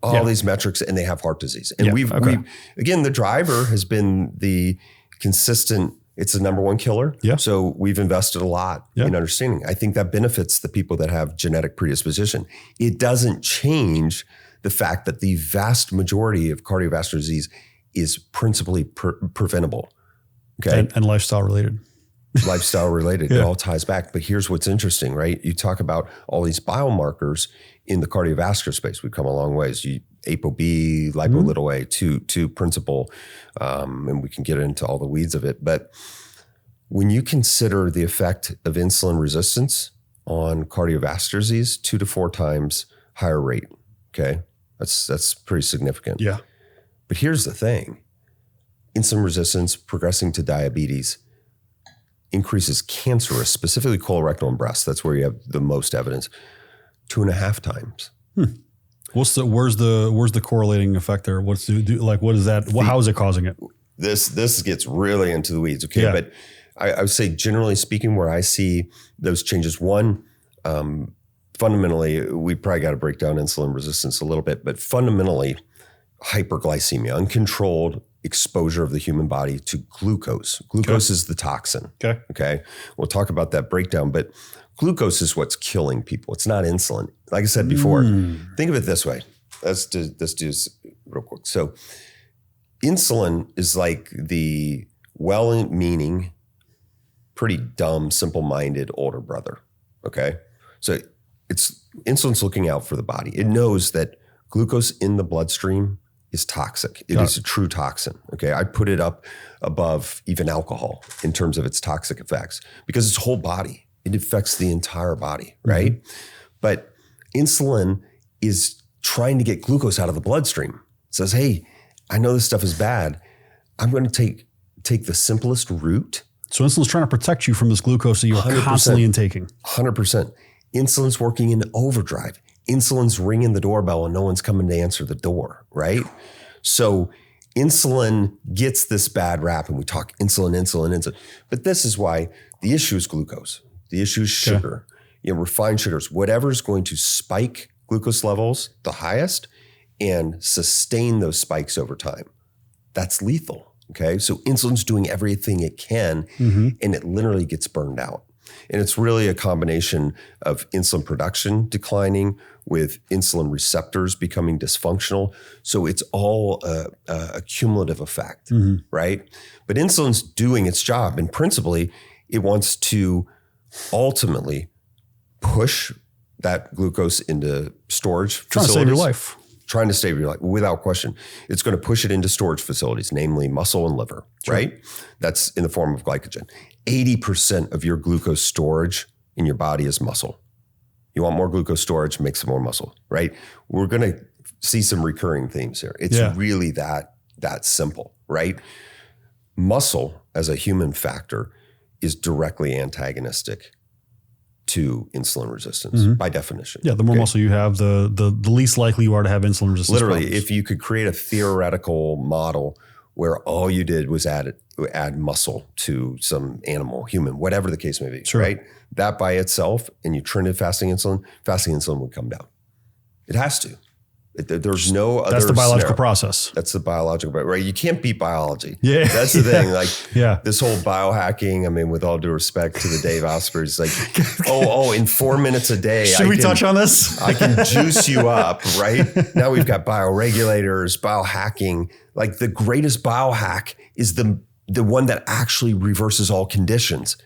Speaker 2: all these metrics, and they have heart disease. And we've again, the driver has been the consistent, it's the number one killer. Yeah. So we've invested a lot in understanding. I think that benefits the people that have genetic predisposition. It doesn't change the fact that the vast majority of cardiovascular disease is principally preventable. Okay.
Speaker 1: And lifestyle related.
Speaker 2: Lifestyle related. It all ties back. But here's what's interesting, right? You talk about all these biomarkers in the cardiovascular space. We've come a long ways. ApoB, lipo A, two principal, and we can get into all the weeds of it. But when you consider the effect of insulin resistance on cardiovascular disease, 2 to 4 times higher rate. Okay. That's pretty significant.
Speaker 1: Yeah.
Speaker 2: But here's the thing. Insulin resistance progressing to diabetes increases cancer risk, specifically colorectal and breast. That's where you have the most evidence, 2.5 times.
Speaker 1: Where's the correlating effect there? What is that? How is it causing it?
Speaker 2: This gets really into the weeds. Okay. Yeah. But I would say generally speaking, where I see those changes, one, fundamentally, we probably got to break down insulin resistance a little bit, but fundamentally hyperglycemia, uncontrolled exposure of the human body to glucose. Glucose is the toxin. Okay. We'll talk about that breakdown, but glucose is what's killing people. It's not insulin. Like I said before, think of it this way. Let's do this real quick. So insulin is like the well-meaning, pretty dumb, simple-minded older brother. Okay. So insulin's looking out for the body. It knows that glucose in the bloodstream is toxic. It is a true toxin. Okay. I put it up above even alcohol in terms of its toxic effects because it's whole body. It affects the entire body, right? Mm-hmm. But insulin is trying to get glucose out of the bloodstream. It says, hey, I know this stuff is bad. I'm going to take the simplest route.
Speaker 1: So insulin's trying to protect you from this glucose that you're constantly intaking.
Speaker 2: 100%. Insulin's working in overdrive. Insulin's ringing the doorbell and no one's coming to answer the door, right? So insulin gets this bad rap and we talk insulin. But this is why the issue is glucose. The issue is sugar, refined sugars, whatever's going to spike glucose levels the highest and sustain those spikes over time. That's lethal, okay? So insulin's doing everything it can and it literally gets burned out. And it's really a combination of insulin production declining with insulin receptors becoming dysfunctional. So it's all a cumulative effect, right? But insulin's doing its job. And principally, it wants to ultimately push that glucose into storage facilities. Trying to save your life, without question. It's going to push it into storage facilities, namely muscle and liver, right? That's in the form of glycogen. 80% of your glucose storage in your body is muscle. You want more glucose storage, make some more muscle, right? We're going to see some recurring themes here. It's really that simple, right? Muscle as a human factor is directly antagonistic to insulin resistance by definition.
Speaker 1: Yeah, the more muscle you have, the least likely you are to have insulin resistance.
Speaker 2: Literally,
Speaker 1: problems.
Speaker 2: If you could create a theoretical model where all you did was add muscle to some animal, human, whatever the case may be, right? That by itself, and you trended fasting insulin would come down. It has to. There's no other.
Speaker 1: That's the biological
Speaker 2: scenario.
Speaker 1: process.
Speaker 2: That's the biological, right? You can't beat biology.
Speaker 1: Yeah.
Speaker 2: That's the thing. Like this whole biohacking, I mean, with all due respect to the Dave Asprey's, like, in 4 minutes a day.
Speaker 1: Should we touch on this?
Speaker 2: I can juice you up, right? Now we've got bioregulators, biohacking. Like the greatest biohack is the one that actually reverses all conditions.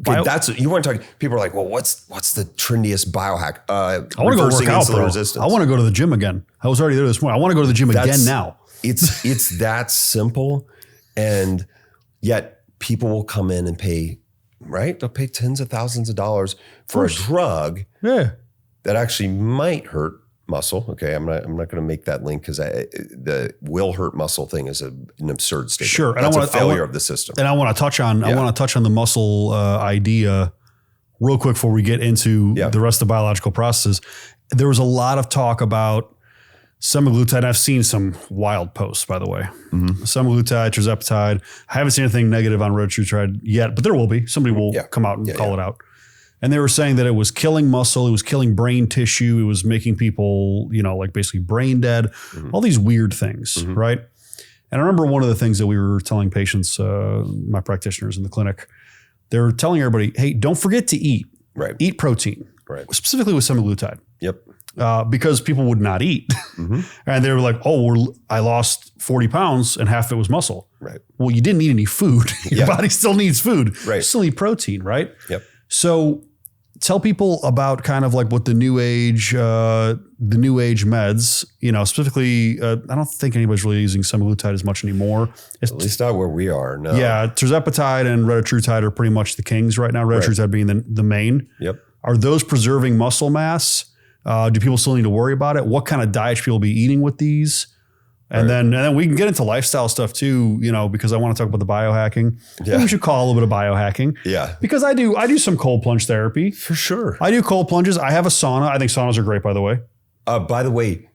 Speaker 2: Okay, that's you want to talk. People are like, well, what's the trendiest biohack?
Speaker 1: I want to go work out, bro.
Speaker 2: Resistance.
Speaker 1: I want to go to the gym again. I was already there this morning. I want to go to the gym again now.
Speaker 2: It's that simple, and yet people will come in and pay. Right? They'll pay tens of thousands of dollars for a drug. that actually might hurt muscle. Okay, I'm not going to make that link because the will hurt muscle thing is an absurd statement.
Speaker 1: Sure,
Speaker 2: and that's a failure of the system.
Speaker 1: And I want to touch on the muscle idea real quick before we get into the rest of the biological processes. There was a lot of talk about semaglutide. I've seen some wild posts, by the way. Semaglutide, tirzepatide. I haven't seen anything negative on retatrutide yet, but there will be. Somebody will come out and call it out. And they were saying that it was killing muscle, it was killing brain tissue, it was making people, like basically brain dead, all these weird things, right? And I remember one of the things that we were telling patients, my practitioners in the clinic, they were telling everybody, hey, don't forget to eat.
Speaker 2: Right.
Speaker 1: Eat protein.
Speaker 2: Right.
Speaker 1: Specifically with semaglutide.
Speaker 2: Yep.
Speaker 1: because people would not eat. And they were like, oh, I lost 40 pounds and half of it was muscle.
Speaker 2: Right.
Speaker 1: Well, you didn't eat any food. Your body still needs food.
Speaker 2: Right.
Speaker 1: You still need protein, right?
Speaker 2: Yep.
Speaker 1: So tell people about kind of like what the new age meds, specifically, I don't think anybody's really using semaglutide as much anymore.
Speaker 2: At least not where we are. No.
Speaker 1: Yeah. Tirzepatide and retatrutide are pretty much the kings right now. Retatrutide being the main.
Speaker 2: Yep.
Speaker 1: Are those preserving muscle mass? Do people still need to worry about it? What kind of diet should people be eating with these? And then we can get into lifestyle stuff too, because I want to talk about the biohacking. Yeah. We should call a little bit of biohacking.
Speaker 2: Yeah.
Speaker 1: Because I do some cold plunge therapy.
Speaker 2: For sure.
Speaker 1: I do cold plunges. I have a sauna. I think saunas are great, by the way.
Speaker 2: By the way,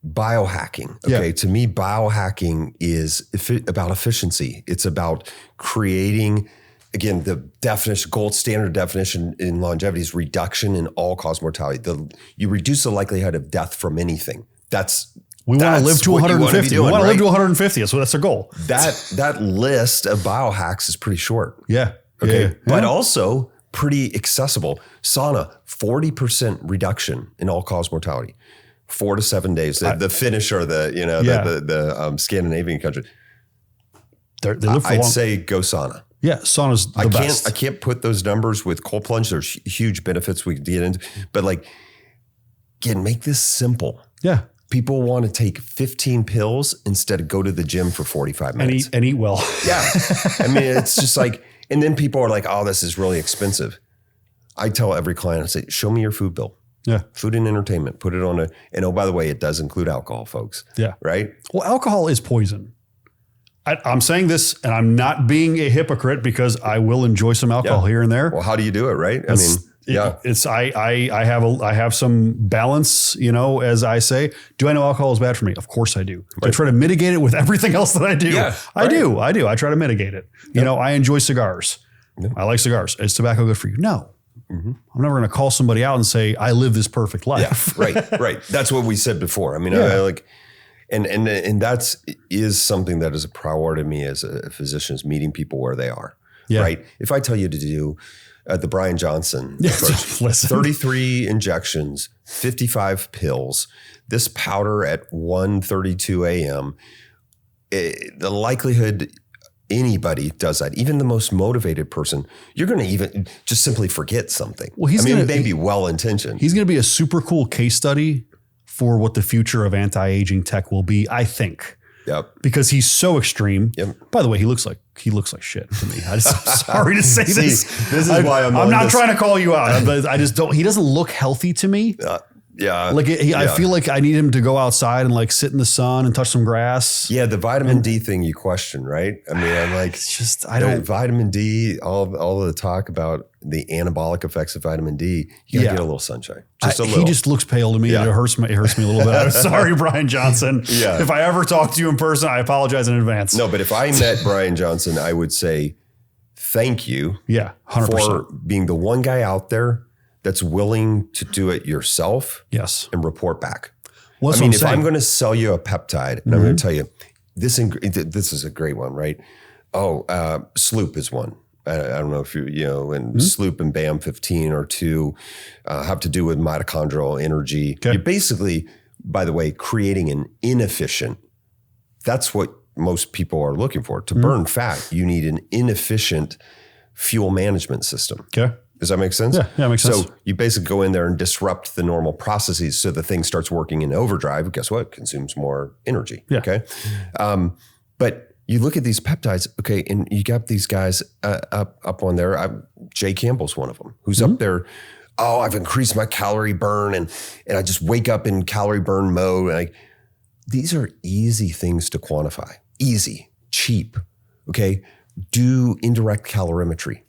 Speaker 2: biohacking. Okay. Yeah. To me, biohacking is about efficiency. It's about creating, again, the definition, gold standard definition in longevity is reduction in all-cause mortality. You reduce the likelihood of death from anything.
Speaker 1: We want to live to 150. We want to live to 150. So that's our goal.
Speaker 2: That list of biohacks is pretty short.
Speaker 1: Yeah.
Speaker 2: Okay.
Speaker 1: Yeah.
Speaker 2: But also pretty accessible. Sauna, 40% reduction in all-cause mortality. 4 to 7 days. The Finnish or the Scandinavian country.
Speaker 1: They live for
Speaker 2: I'd say go sauna.
Speaker 1: Yeah, sauna's the best.
Speaker 2: I can't put those numbers with cold plunge. There's huge benefits we could get into. But again, make this simple.
Speaker 1: Yeah.
Speaker 2: People want to take 15 pills instead of go to the gym for 45 minutes.
Speaker 1: And eat well.
Speaker 2: Yeah. I mean, it's just and then people are like, oh, this is really expensive. I tell every client, I say, show me your food bill.
Speaker 1: Yeah.
Speaker 2: Food and entertainment. Put it on and oh, by the way, it does include alcohol, folks.
Speaker 1: Yeah.
Speaker 2: Right?
Speaker 1: Well, alcohol is poison. I'm saying this and I'm not being a hypocrite because I will enjoy some alcohol here and there.
Speaker 2: Well, how do you do it, right?
Speaker 1: I have some balance, as I say. Do I know alcohol is bad for me? Of course I do. Do I try to mitigate it with everything else that I do?
Speaker 2: Yeah,
Speaker 1: I do. I try to mitigate it. I enjoy cigars. Yep. I like cigars. Is tobacco good for you? No. Mm-hmm. I'm never going to call somebody out and say, I live this perfect life.
Speaker 2: Yeah, right. That's what we said before. I mean, and that is something that is a priority to me as a physician, is meeting people where they are. Yeah. Right. If I tell you to do the Brian Johnson approach, 33 injections, 55 pills, this powder at 1:32 a.m., the likelihood anybody does that, even the most motivated person, you're going to even just simply forget something. Well, it may be well-intentioned.
Speaker 1: He's going to be a super cool case study for what the future of anti-aging tech will be, I think.
Speaker 2: Yep.
Speaker 1: Because he's so extreme.
Speaker 2: Yep.
Speaker 1: By the way, he looks like shit to me. I'm sorry to say this.
Speaker 2: This is why
Speaker 1: I'm not trying to call you out, but I just don't. He doesn't look healthy to me.
Speaker 2: Yeah.
Speaker 1: I feel like I need him to go outside and sit in the sun and touch some grass.
Speaker 2: Yeah. The vitamin D thing you question, right? I mean, I'm like,
Speaker 1: it's just, I don't.
Speaker 2: Vitamin D, all of the talk about the anabolic effects of vitamin D, you gotta get a little sunshine. Just a little.
Speaker 1: He just looks pale to me. Yeah. It hurts me a little bit. I'm sorry, Brian Johnson.
Speaker 2: Yeah.
Speaker 1: If I ever talk to you in person, I apologize in advance.
Speaker 2: No, but if I met Brian Johnson, I would say thank you.
Speaker 1: Yeah, 100%.
Speaker 2: For being the one guy out there that's willing to do it yourself.
Speaker 1: Yes.
Speaker 2: And report back.
Speaker 1: Well,
Speaker 2: if I'm going to sell you a peptide and I'm going to tell you this is a great one, right? Oh, Sloop is one. I don't know if and Sloop and BAM 15 or 2 have to do with mitochondrial energy. Okay. You're basically, by the way, creating an inefficient. That's what most people are looking for. To burn fat, you need an inefficient fuel management system.
Speaker 1: Okay.
Speaker 2: Does that make sense?
Speaker 1: Yeah, it makes sense.
Speaker 2: So you basically go in there and disrupt the normal processes so the thing starts working in overdrive. Guess what? Consumes more energy.
Speaker 1: Yeah.
Speaker 2: Okay. But you look at these peptides, okay, and you got these guys up on there. Jay Campbell's one of them, who's up there. Oh, I've increased my calorie burn and I just wake up in calorie burn mode. And these are easy things to quantify. Easy, cheap, okay? Do indirect calorimetry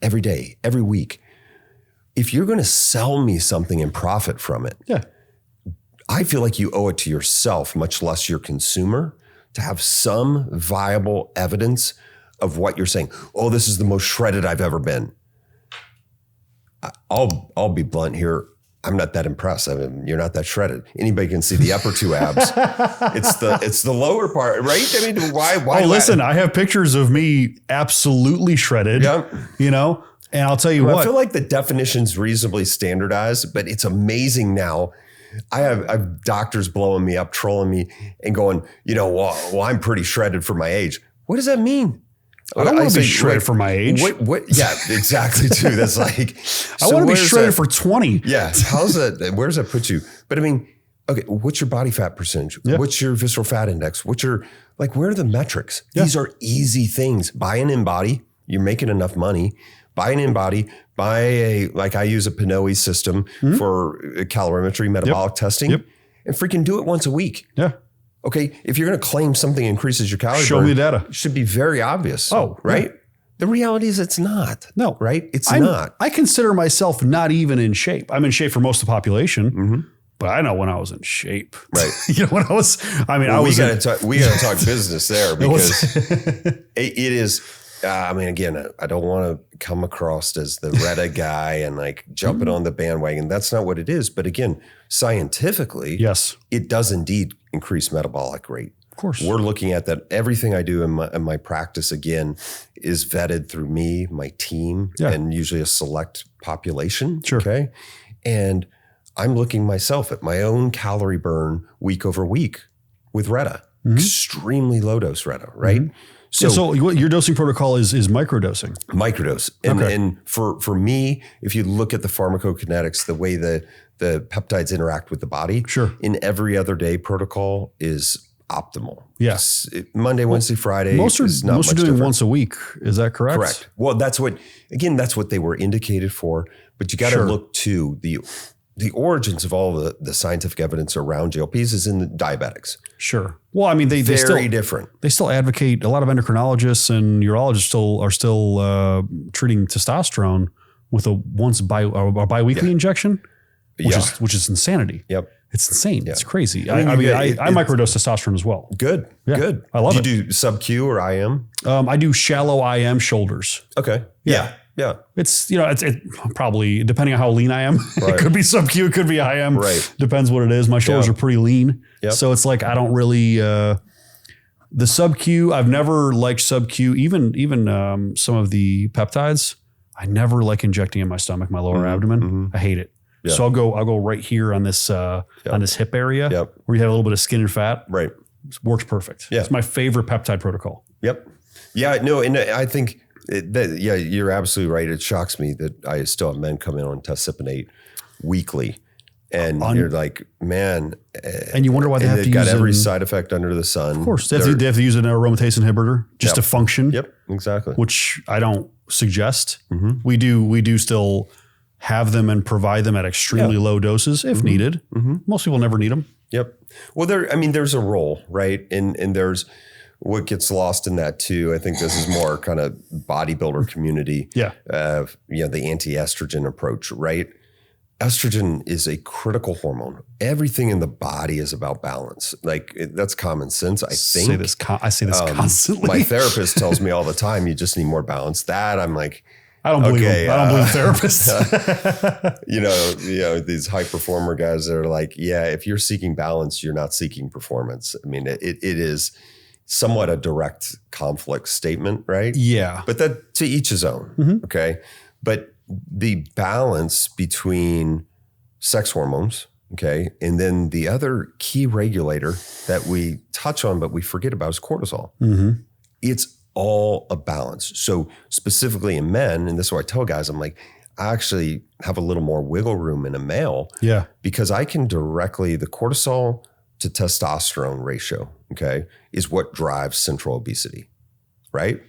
Speaker 2: every day, every week. If you're going to sell me something and profit from it, I feel like you owe it to yourself, much less your consumer, to have some viable evidence of what you're saying. Oh, this is the most shredded I've ever been. I'll be blunt here. I'm not that impressed. I mean, you're not that shredded. Anybody can see the upper 2 abs. It's the lower part, right? I mean, why?
Speaker 1: Listen, I have pictures of me absolutely shredded.
Speaker 2: Yeah.
Speaker 1: And I'll tell you what.
Speaker 2: I feel like the definition's reasonably standardized, but it's amazing now. I have doctors blowing me up, trolling me and going, well, I'm pretty shredded for my age. What does that mean?
Speaker 1: I don't want to be shredded for my age.
Speaker 2: What? Yeah, exactly too. That's like,
Speaker 1: I want to be shredded for 20.
Speaker 2: Yeah. How's that? Where does that put you? But I mean, okay, what's your body fat percentage? Yeah. What's your visceral fat index? where are the metrics? Yeah. These are easy things. Buy an in-body. You're making enough money. Buy an in-body. I use a Pinoe system for calorimetry, metabolic testing, and freaking do it once a week.
Speaker 1: Yeah.
Speaker 2: Okay, if you're going to claim something increases your calorie
Speaker 1: show
Speaker 2: burn,
Speaker 1: me the data.
Speaker 2: It should be very obvious.
Speaker 1: Oh,
Speaker 2: right?
Speaker 1: Yeah.
Speaker 2: The reality is it's not.
Speaker 1: No.
Speaker 2: Right? It's not.
Speaker 1: I consider myself not even in shape. I'm in shape for most of the population, but I know when I was in shape.
Speaker 2: Right.
Speaker 1: When I was,
Speaker 2: we got to talk business there because it is, again, I don't want to come across as the Retta guy and like jumping on the bandwagon. That's not what it is. But again, scientifically,
Speaker 1: yes,
Speaker 2: it does indeed increase metabolic rate.
Speaker 1: Of course.
Speaker 2: We're looking at that. Everything I do in my practice, again, is vetted through me, my team, and usually a select population.
Speaker 1: Sure.
Speaker 2: Okay. And I'm looking myself at my own calorie burn week over week with Retta, extremely low dose Retta, right?
Speaker 1: So your dosing protocol is microdosing.
Speaker 2: Microdose. And for me, if you look at the pharmacokinetics, the way the peptides interact with the body, in every other day protocol is optimal.
Speaker 1: Yes.
Speaker 2: Monday, Wednesday, Friday.
Speaker 1: Most are doing
Speaker 2: different.
Speaker 1: once a week. Is that correct?
Speaker 2: Correct. Well, that's what they were indicated for. But you got to look to the origins of all the scientific evidence around GLPs is in the diabetics.
Speaker 1: Sure. Well, I mean, they still
Speaker 2: different.
Speaker 1: They still advocate. A lot of endocrinologists and urologists are still treating testosterone with a biweekly injection, which is insanity.
Speaker 2: Yep.
Speaker 1: It's insane. Yeah. It's crazy. I microdose testosterone as well.
Speaker 2: Good.
Speaker 1: Yeah.
Speaker 2: Good.
Speaker 1: I love it.
Speaker 2: Do you do sub-Q or IM?
Speaker 1: I do shallow IM shoulders.
Speaker 2: Okay. Yeah.
Speaker 1: It's, it's probably, depending on how lean I am, it could be sub-Q, it could be IM.
Speaker 2: Right.
Speaker 1: Depends what it is. My shoulders are pretty lean.
Speaker 2: Yep.
Speaker 1: So it's like, I don't really, the sub-Q, I've never liked sub-Q, even some of the peptides, I never like injecting in my stomach, my lower abdomen. I hate it. Yeah. So I'll go right here on this hip area where you have a little bit of skin and fat.
Speaker 2: Right.
Speaker 1: It works perfect.
Speaker 2: Yeah.
Speaker 1: It's my favorite peptide protocol.
Speaker 2: Yep. Yeah. No, and I think you're absolutely right. It shocks me that I still have men come in on testipinate weekly, and you're like, man.
Speaker 1: And you wonder why they have to use
Speaker 2: got every side effect under the sun.
Speaker 1: Of course, they have to use an aromatase inhibitor just to function.
Speaker 2: Yep. Exactly.
Speaker 1: Which I don't suggest. We do still have them and provide them at extremely low doses if needed. Most people never need them. Yep.
Speaker 2: Well, there's a role, right? And there's what gets lost in that too. I think this is more kind of bodybuilder community.
Speaker 1: Yeah.
Speaker 2: The anti-estrogen approach, right? Estrogen is a critical hormone. Everything in the body is about balance. Like that's common sense, I think.
Speaker 1: I say this constantly.
Speaker 2: My therapist tells me all the time, you just need more balance. That I'm like,
Speaker 1: I don't believe them. I don't believe therapists.
Speaker 2: These high performer guys that are like, if you're seeking balance, you're not seeking performance. I mean, it is somewhat a direct conflict statement, right?
Speaker 1: Yeah.
Speaker 2: But that to each his own. Okay. But the balance between sex hormones, okay, and then the other key regulator that we touch on but we forget about is cortisol. It's all a balance. So specifically in men, and this is what I tell guys, I'm like, I actually have a little more wiggle room in a male.
Speaker 1: Yeah.
Speaker 2: Because I can directly, the cortisol to testosterone ratio, okay, is what drives central obesity, right?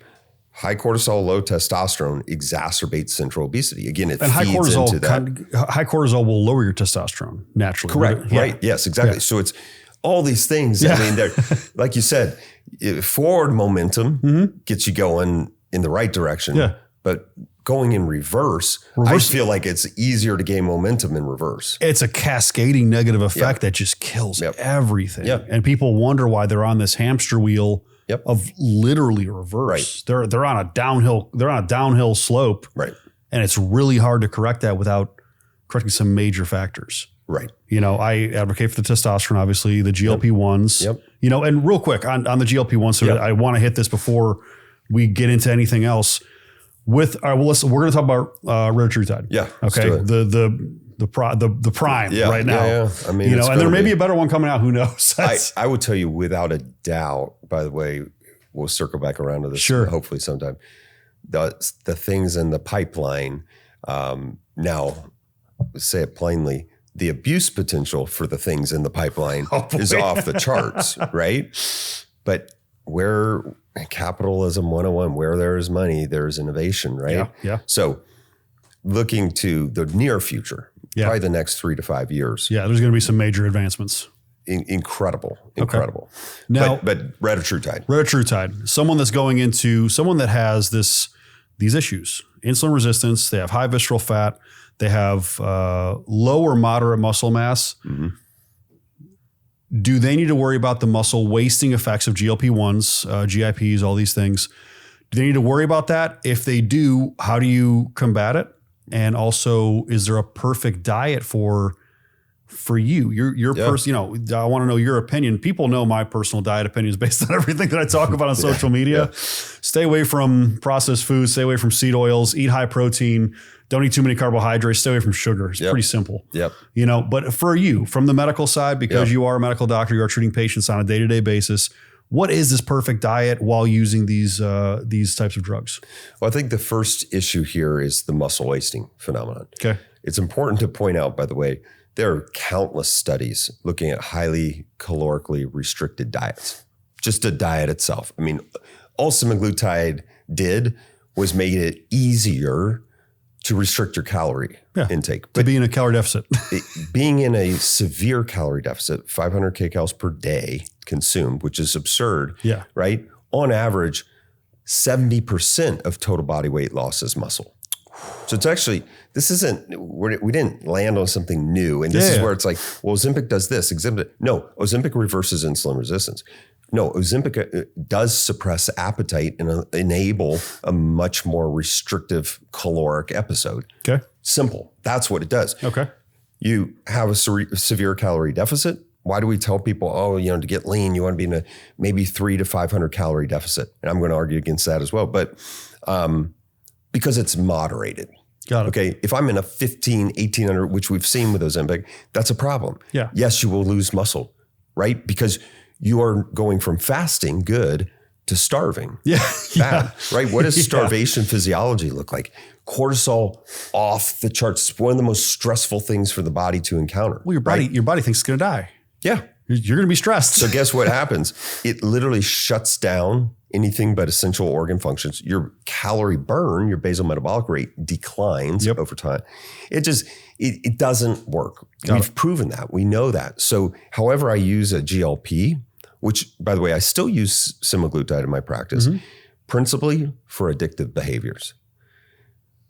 Speaker 2: High cortisol, low testosterone exacerbates central obesity. Again, it feeds into that.
Speaker 1: High cortisol will lower your testosterone naturally.
Speaker 2: Correct. Right. Yes, exactly. Yeah. So it's all these things. I mean, they're like you said, forward momentum gets you going in the right direction. Yeah. But going in reverse, I feel like it's easier to gain momentum in reverse.
Speaker 1: It's a cascading negative effect that just kills everything. Yep. And people wonder why they're on this hamster wheel of literally reverse. Right. They're on a downhill slope.
Speaker 2: Right.
Speaker 1: And it's really hard to correct that without correcting some major factors.
Speaker 2: Right.
Speaker 1: I advocate for the testosterone, obviously, the GLP-1s.
Speaker 2: Yep.
Speaker 1: And real quick on the GLP-1s, so I want to hit this before we get into anything else. listen, we're going to talk about retatrutide.
Speaker 2: Yeah.
Speaker 1: Okay. The prime right now.
Speaker 2: Yeah. I mean,
Speaker 1: and there may be a better one coming out. Who knows?
Speaker 2: I would tell you without a doubt, by the way, we'll circle back around to this hopefully sometime. The things in the pipeline, now say it plainly, the abuse potential for the things in the pipeline is off the charts, right? But where capitalism 101, where there is money, there is innovation, right?
Speaker 1: Yeah.
Speaker 2: So looking to the near future, probably the next 3 to 5 years.
Speaker 1: Yeah, there's going to be some major advancements.
Speaker 2: Incredible.
Speaker 1: Now,
Speaker 2: but retatrutide.
Speaker 1: Someone that has these issues, insulin resistance, they have high visceral fat, they have low or moderate muscle mass.
Speaker 2: Mm-hmm.
Speaker 1: Do they need to worry about the muscle wasting effects of GLP-1s, GIPs, all these things? Do they need to worry about that? If they do, how do you combat it? And also, is there a perfect diet for you? Your person, I want to know your opinion. People know my personal diet opinions based on everything that I talk about on social media. Stay away from processed foods, stay away from seed oils, eat high protein, don't eat too many carbohydrates, stay away from sugar. It's pretty simple. But for you, from the medical side, because you are a medical doctor, you are treating patients on a day-to-day basis, what is this perfect diet while using these types of drugs?
Speaker 2: Well, I think the first issue here is the muscle wasting phenomenon.
Speaker 1: Okay.
Speaker 2: It's important to point out, by the way, there are countless studies looking at highly calorically restricted diets, just a diet itself. I mean, all semaglutide did was make it easier to restrict your calorie intake.
Speaker 1: To be in a calorie deficit.
Speaker 2: Being in a severe calorie deficit, 500 kcals per day consumed, which is absurd, right? On average, 70% of total body weight loss is muscle. So it's actually, we didn't land on something new. And this is where it's like, well, Ozempic does this. No, Ozempic reverses insulin resistance. No, Ozempic does suppress appetite and enable a much more restrictive caloric episode.
Speaker 1: Okay.
Speaker 2: Simple. That's what it does.
Speaker 1: Okay.
Speaker 2: You have a severe calorie deficit. Why do we tell people, to get lean, you want to be in a maybe 300 to 500 calorie deficit? And I'm going to argue against that as well. But because it's moderated.
Speaker 1: Got it.
Speaker 2: Okay. If I'm in a 1,800, which we've seen with Ozempic, that's a problem.
Speaker 1: Yeah.
Speaker 2: Yes, you will lose muscle, right? Because you are going from fasting good to starving bad, right? What does starvation physiology look like? Cortisol off the charts. It's one of the most stressful things for the body to encounter.
Speaker 1: Well, your body thinks it's going to die.
Speaker 2: Yeah.
Speaker 1: You're going to be stressed.
Speaker 2: So guess what happens? It literally shuts down anything but essential organ functions. Your calorie burn, your basal metabolic rate declines over time. It doesn't work. We've proven that. We know that. So however I use a GLP, which by the way, I still use semaglutide in my practice, principally for addictive behaviors.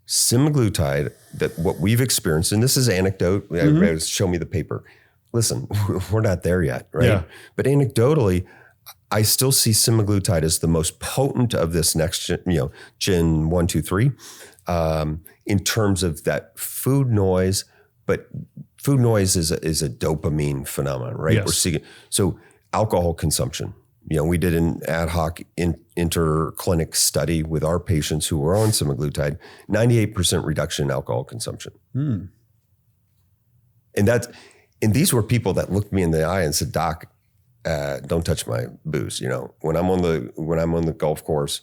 Speaker 2: Semaglutide, that what we've experienced, and this is anecdote, show me the paper. Listen, we're not there yet, right?
Speaker 1: Yeah.
Speaker 2: But anecdotally, I still see semaglutide as the most potent of this next gen, gen 1, 2, 3, in terms of that food noise. But food noise is a dopamine phenomenon, right?
Speaker 1: Yes.
Speaker 2: We're seeing so alcohol consumption. We did an ad hoc interclinic study with our patients who were on semaglutide, 98% reduction in alcohol consumption. And these were people that looked me in the eye and said, "Doc, don't touch my booze. When I'm on the golf course,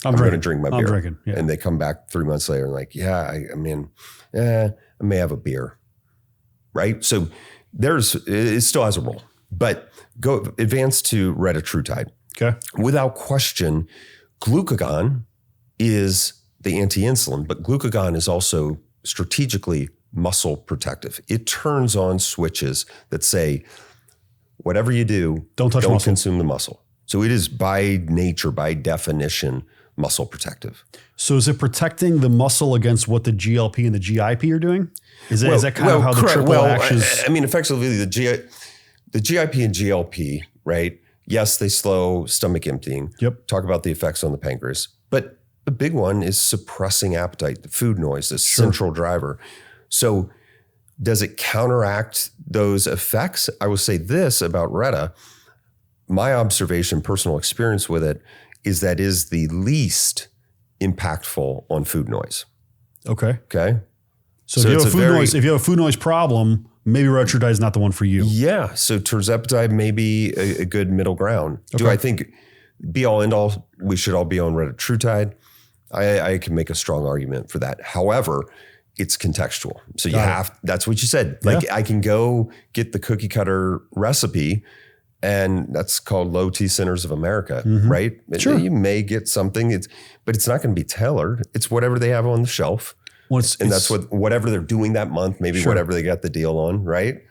Speaker 2: I'm going to drink my beer."
Speaker 1: Drinking,
Speaker 2: And they come back 3 months later and like, I may have a beer, right? So it still has a role, but go advance to retatrutide.
Speaker 1: Okay.
Speaker 2: Without question, glucagon is the anti-insulin, but glucagon is also strategically muscle protective. It turns on switches that say, whatever you do, don't consume the muscle. So it is by nature, by definition, muscle protective.
Speaker 1: So is it protecting the muscle against what the GLP and the GIP are doing? Is that kind of how the triple actions?
Speaker 2: I mean, effectively, the GIP and GLP, right? Yes, they slow stomach emptying.
Speaker 1: Yep.
Speaker 2: Talk about the effects on the pancreas. But the big one is suppressing appetite, the food noise, the central driver. So does it counteract those effects? I will say this about Reta. My observation, personal experience with it, is that is the least impactful on food noise.
Speaker 1: Okay.
Speaker 2: Okay.
Speaker 1: So if you have a food noise problem, maybe retatrutide is not the one for you.
Speaker 2: Yeah. So tirzepatide may be a good middle ground. Okay. Do I think be all end all, we should all be on retatrutide? I can make a strong argument for that. However, it's contextual. So that's what you said. Like I can go get the cookie cutter recipe, and that's called low T centers of America, right?
Speaker 1: Sure.
Speaker 2: You may get something, but it's not going to be tailored. It's whatever they have on the shelf. That's whatever they're doing that month, maybe whatever they got the deal on, right?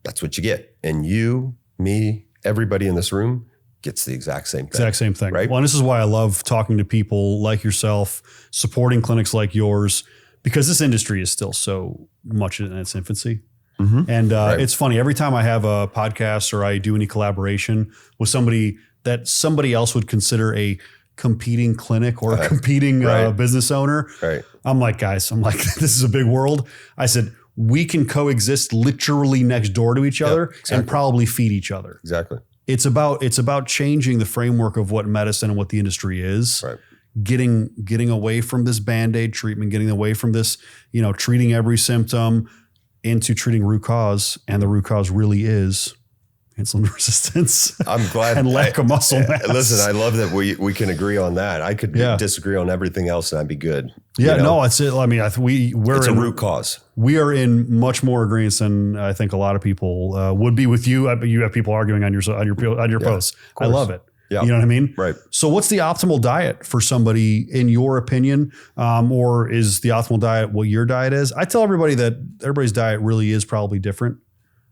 Speaker 2: That's what you get. And you, me, everybody in this room gets the exact same thing. Right?
Speaker 1: Well, and this is why I love talking to people like yourself, supporting clinics like yours, because this industry is still so much in its infancy. And it's funny, every time I have a podcast or I do any collaboration with somebody that somebody else would consider a competing clinic or a competing business owner, I'm like, guys, this is a big world. I said, we can coexist literally next door to each other and probably feed each other.
Speaker 2: Exactly.
Speaker 1: It's about changing the framework of what medicine and what the industry is. Right. Getting away from this Band-Aid treatment, getting away from this, treating every symptom into treating root cause. And the root cause really is insulin resistance.
Speaker 2: I'm glad.
Speaker 1: And lack of muscle mass.
Speaker 2: Listen, I love that we can agree on that. I could disagree on everything else and I'd be good.
Speaker 1: Yeah, no, it's it. I mean, it's
Speaker 2: a root cause.
Speaker 1: We are in much more agreement than I think a lot of people would be with you. You have people arguing on your posts. I love it. Yeah. You know what I mean?
Speaker 2: Right.
Speaker 1: So what's the optimal diet for somebody in your opinion? Or is the optimal diet what your diet is? I tell everybody that everybody's diet really is probably different.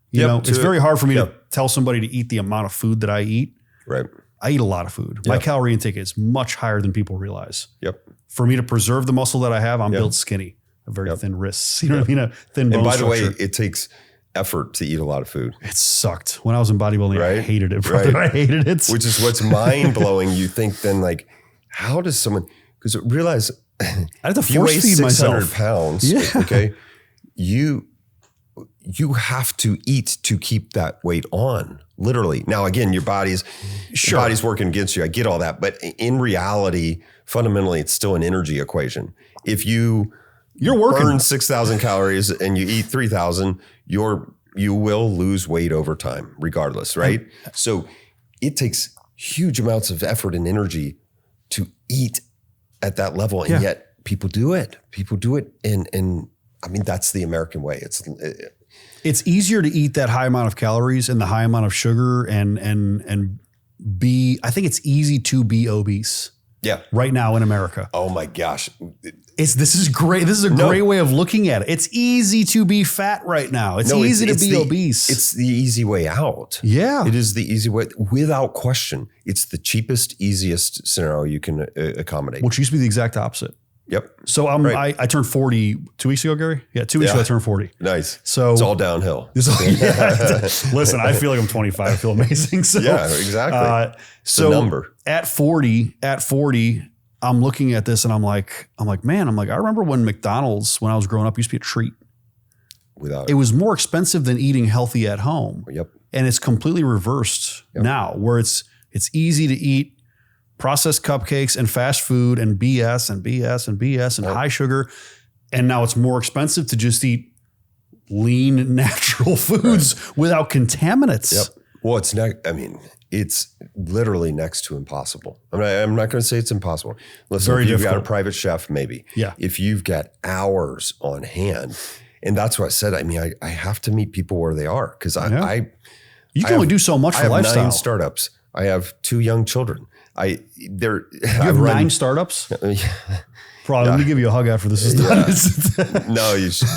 Speaker 1: You know, it's very hard for me to tell somebody to eat the amount of food that I eat.
Speaker 2: Right.
Speaker 1: I eat a lot of food. My calorie intake is much higher than people realize.
Speaker 2: Yep.
Speaker 1: For me to preserve the muscle that I have, I'm built skinny, very thin wrists. You know what I mean? A thin bone
Speaker 2: And by
Speaker 1: structure.
Speaker 2: the way, it takes effort to eat a lot of food.
Speaker 1: It sucked. When I was in bodybuilding, I hated it, brother. I hated it.
Speaker 2: Which is what's mind blowing. You think then like, how does someone, because realize
Speaker 1: I have to force feed myself.
Speaker 2: 600 pounds, okay, you have to eat to keep that weight on, literally. Now, again, your body's working against you. I get all that. But in reality, fundamentally, it's still an energy equation. If you're working, burn 6,000 calories and you eat 3,000, you will lose weight over time, regardless, right? So it takes huge amounts of effort and energy to eat at that level. And yet people do it. And I mean, that's the American way.
Speaker 1: It's easier to eat that high amount of calories and the high amount of sugar and I think it's easy to be obese.
Speaker 2: Yeah.
Speaker 1: Right now in America.
Speaker 2: Oh my gosh.
Speaker 1: This is great. This is a great way of looking at it. It's easy to be fat right now. It's easy to be obese.
Speaker 2: It's the easy way out.
Speaker 1: Yeah.
Speaker 2: It is the easy way, without question. It's the cheapest, easiest scenario you can accommodate.
Speaker 1: Which used to be the exact opposite.
Speaker 2: Yep.
Speaker 1: So I turned 40 2 weeks ago, Gary. Yeah, 2 weeks ago I turned 40.
Speaker 2: Nice.
Speaker 1: So
Speaker 2: it's all downhill.
Speaker 1: Listen, I feel like I'm 25. I feel amazing. So,
Speaker 2: yeah, exactly.
Speaker 1: So
Speaker 2: number.
Speaker 1: At 40, I'm looking at this and I'm like, man, I remember when McDonald's, when I was growing up, used to be a treat. It was more expensive than eating healthy at home.
Speaker 2: Yep.
Speaker 1: And it's completely reversed now, where it's easy to eat processed cupcakes and fast food and BS and high sugar. And now it's more expensive to just eat lean, natural foods without contaminants.
Speaker 2: Yep. Well, it's literally next to impossible. I'm not going to say it's impossible. Listen, if you've got a private chef, maybe. Yeah. If you've got hours on hand, and that's what I said. I have to meet people where they are because
Speaker 1: you can only do so much for lifestyle.
Speaker 2: I have 9 startups. I have 2 young children. You
Speaker 1: have 9 startups? Probably. Let me give you a hug after this is done.
Speaker 2: No, you should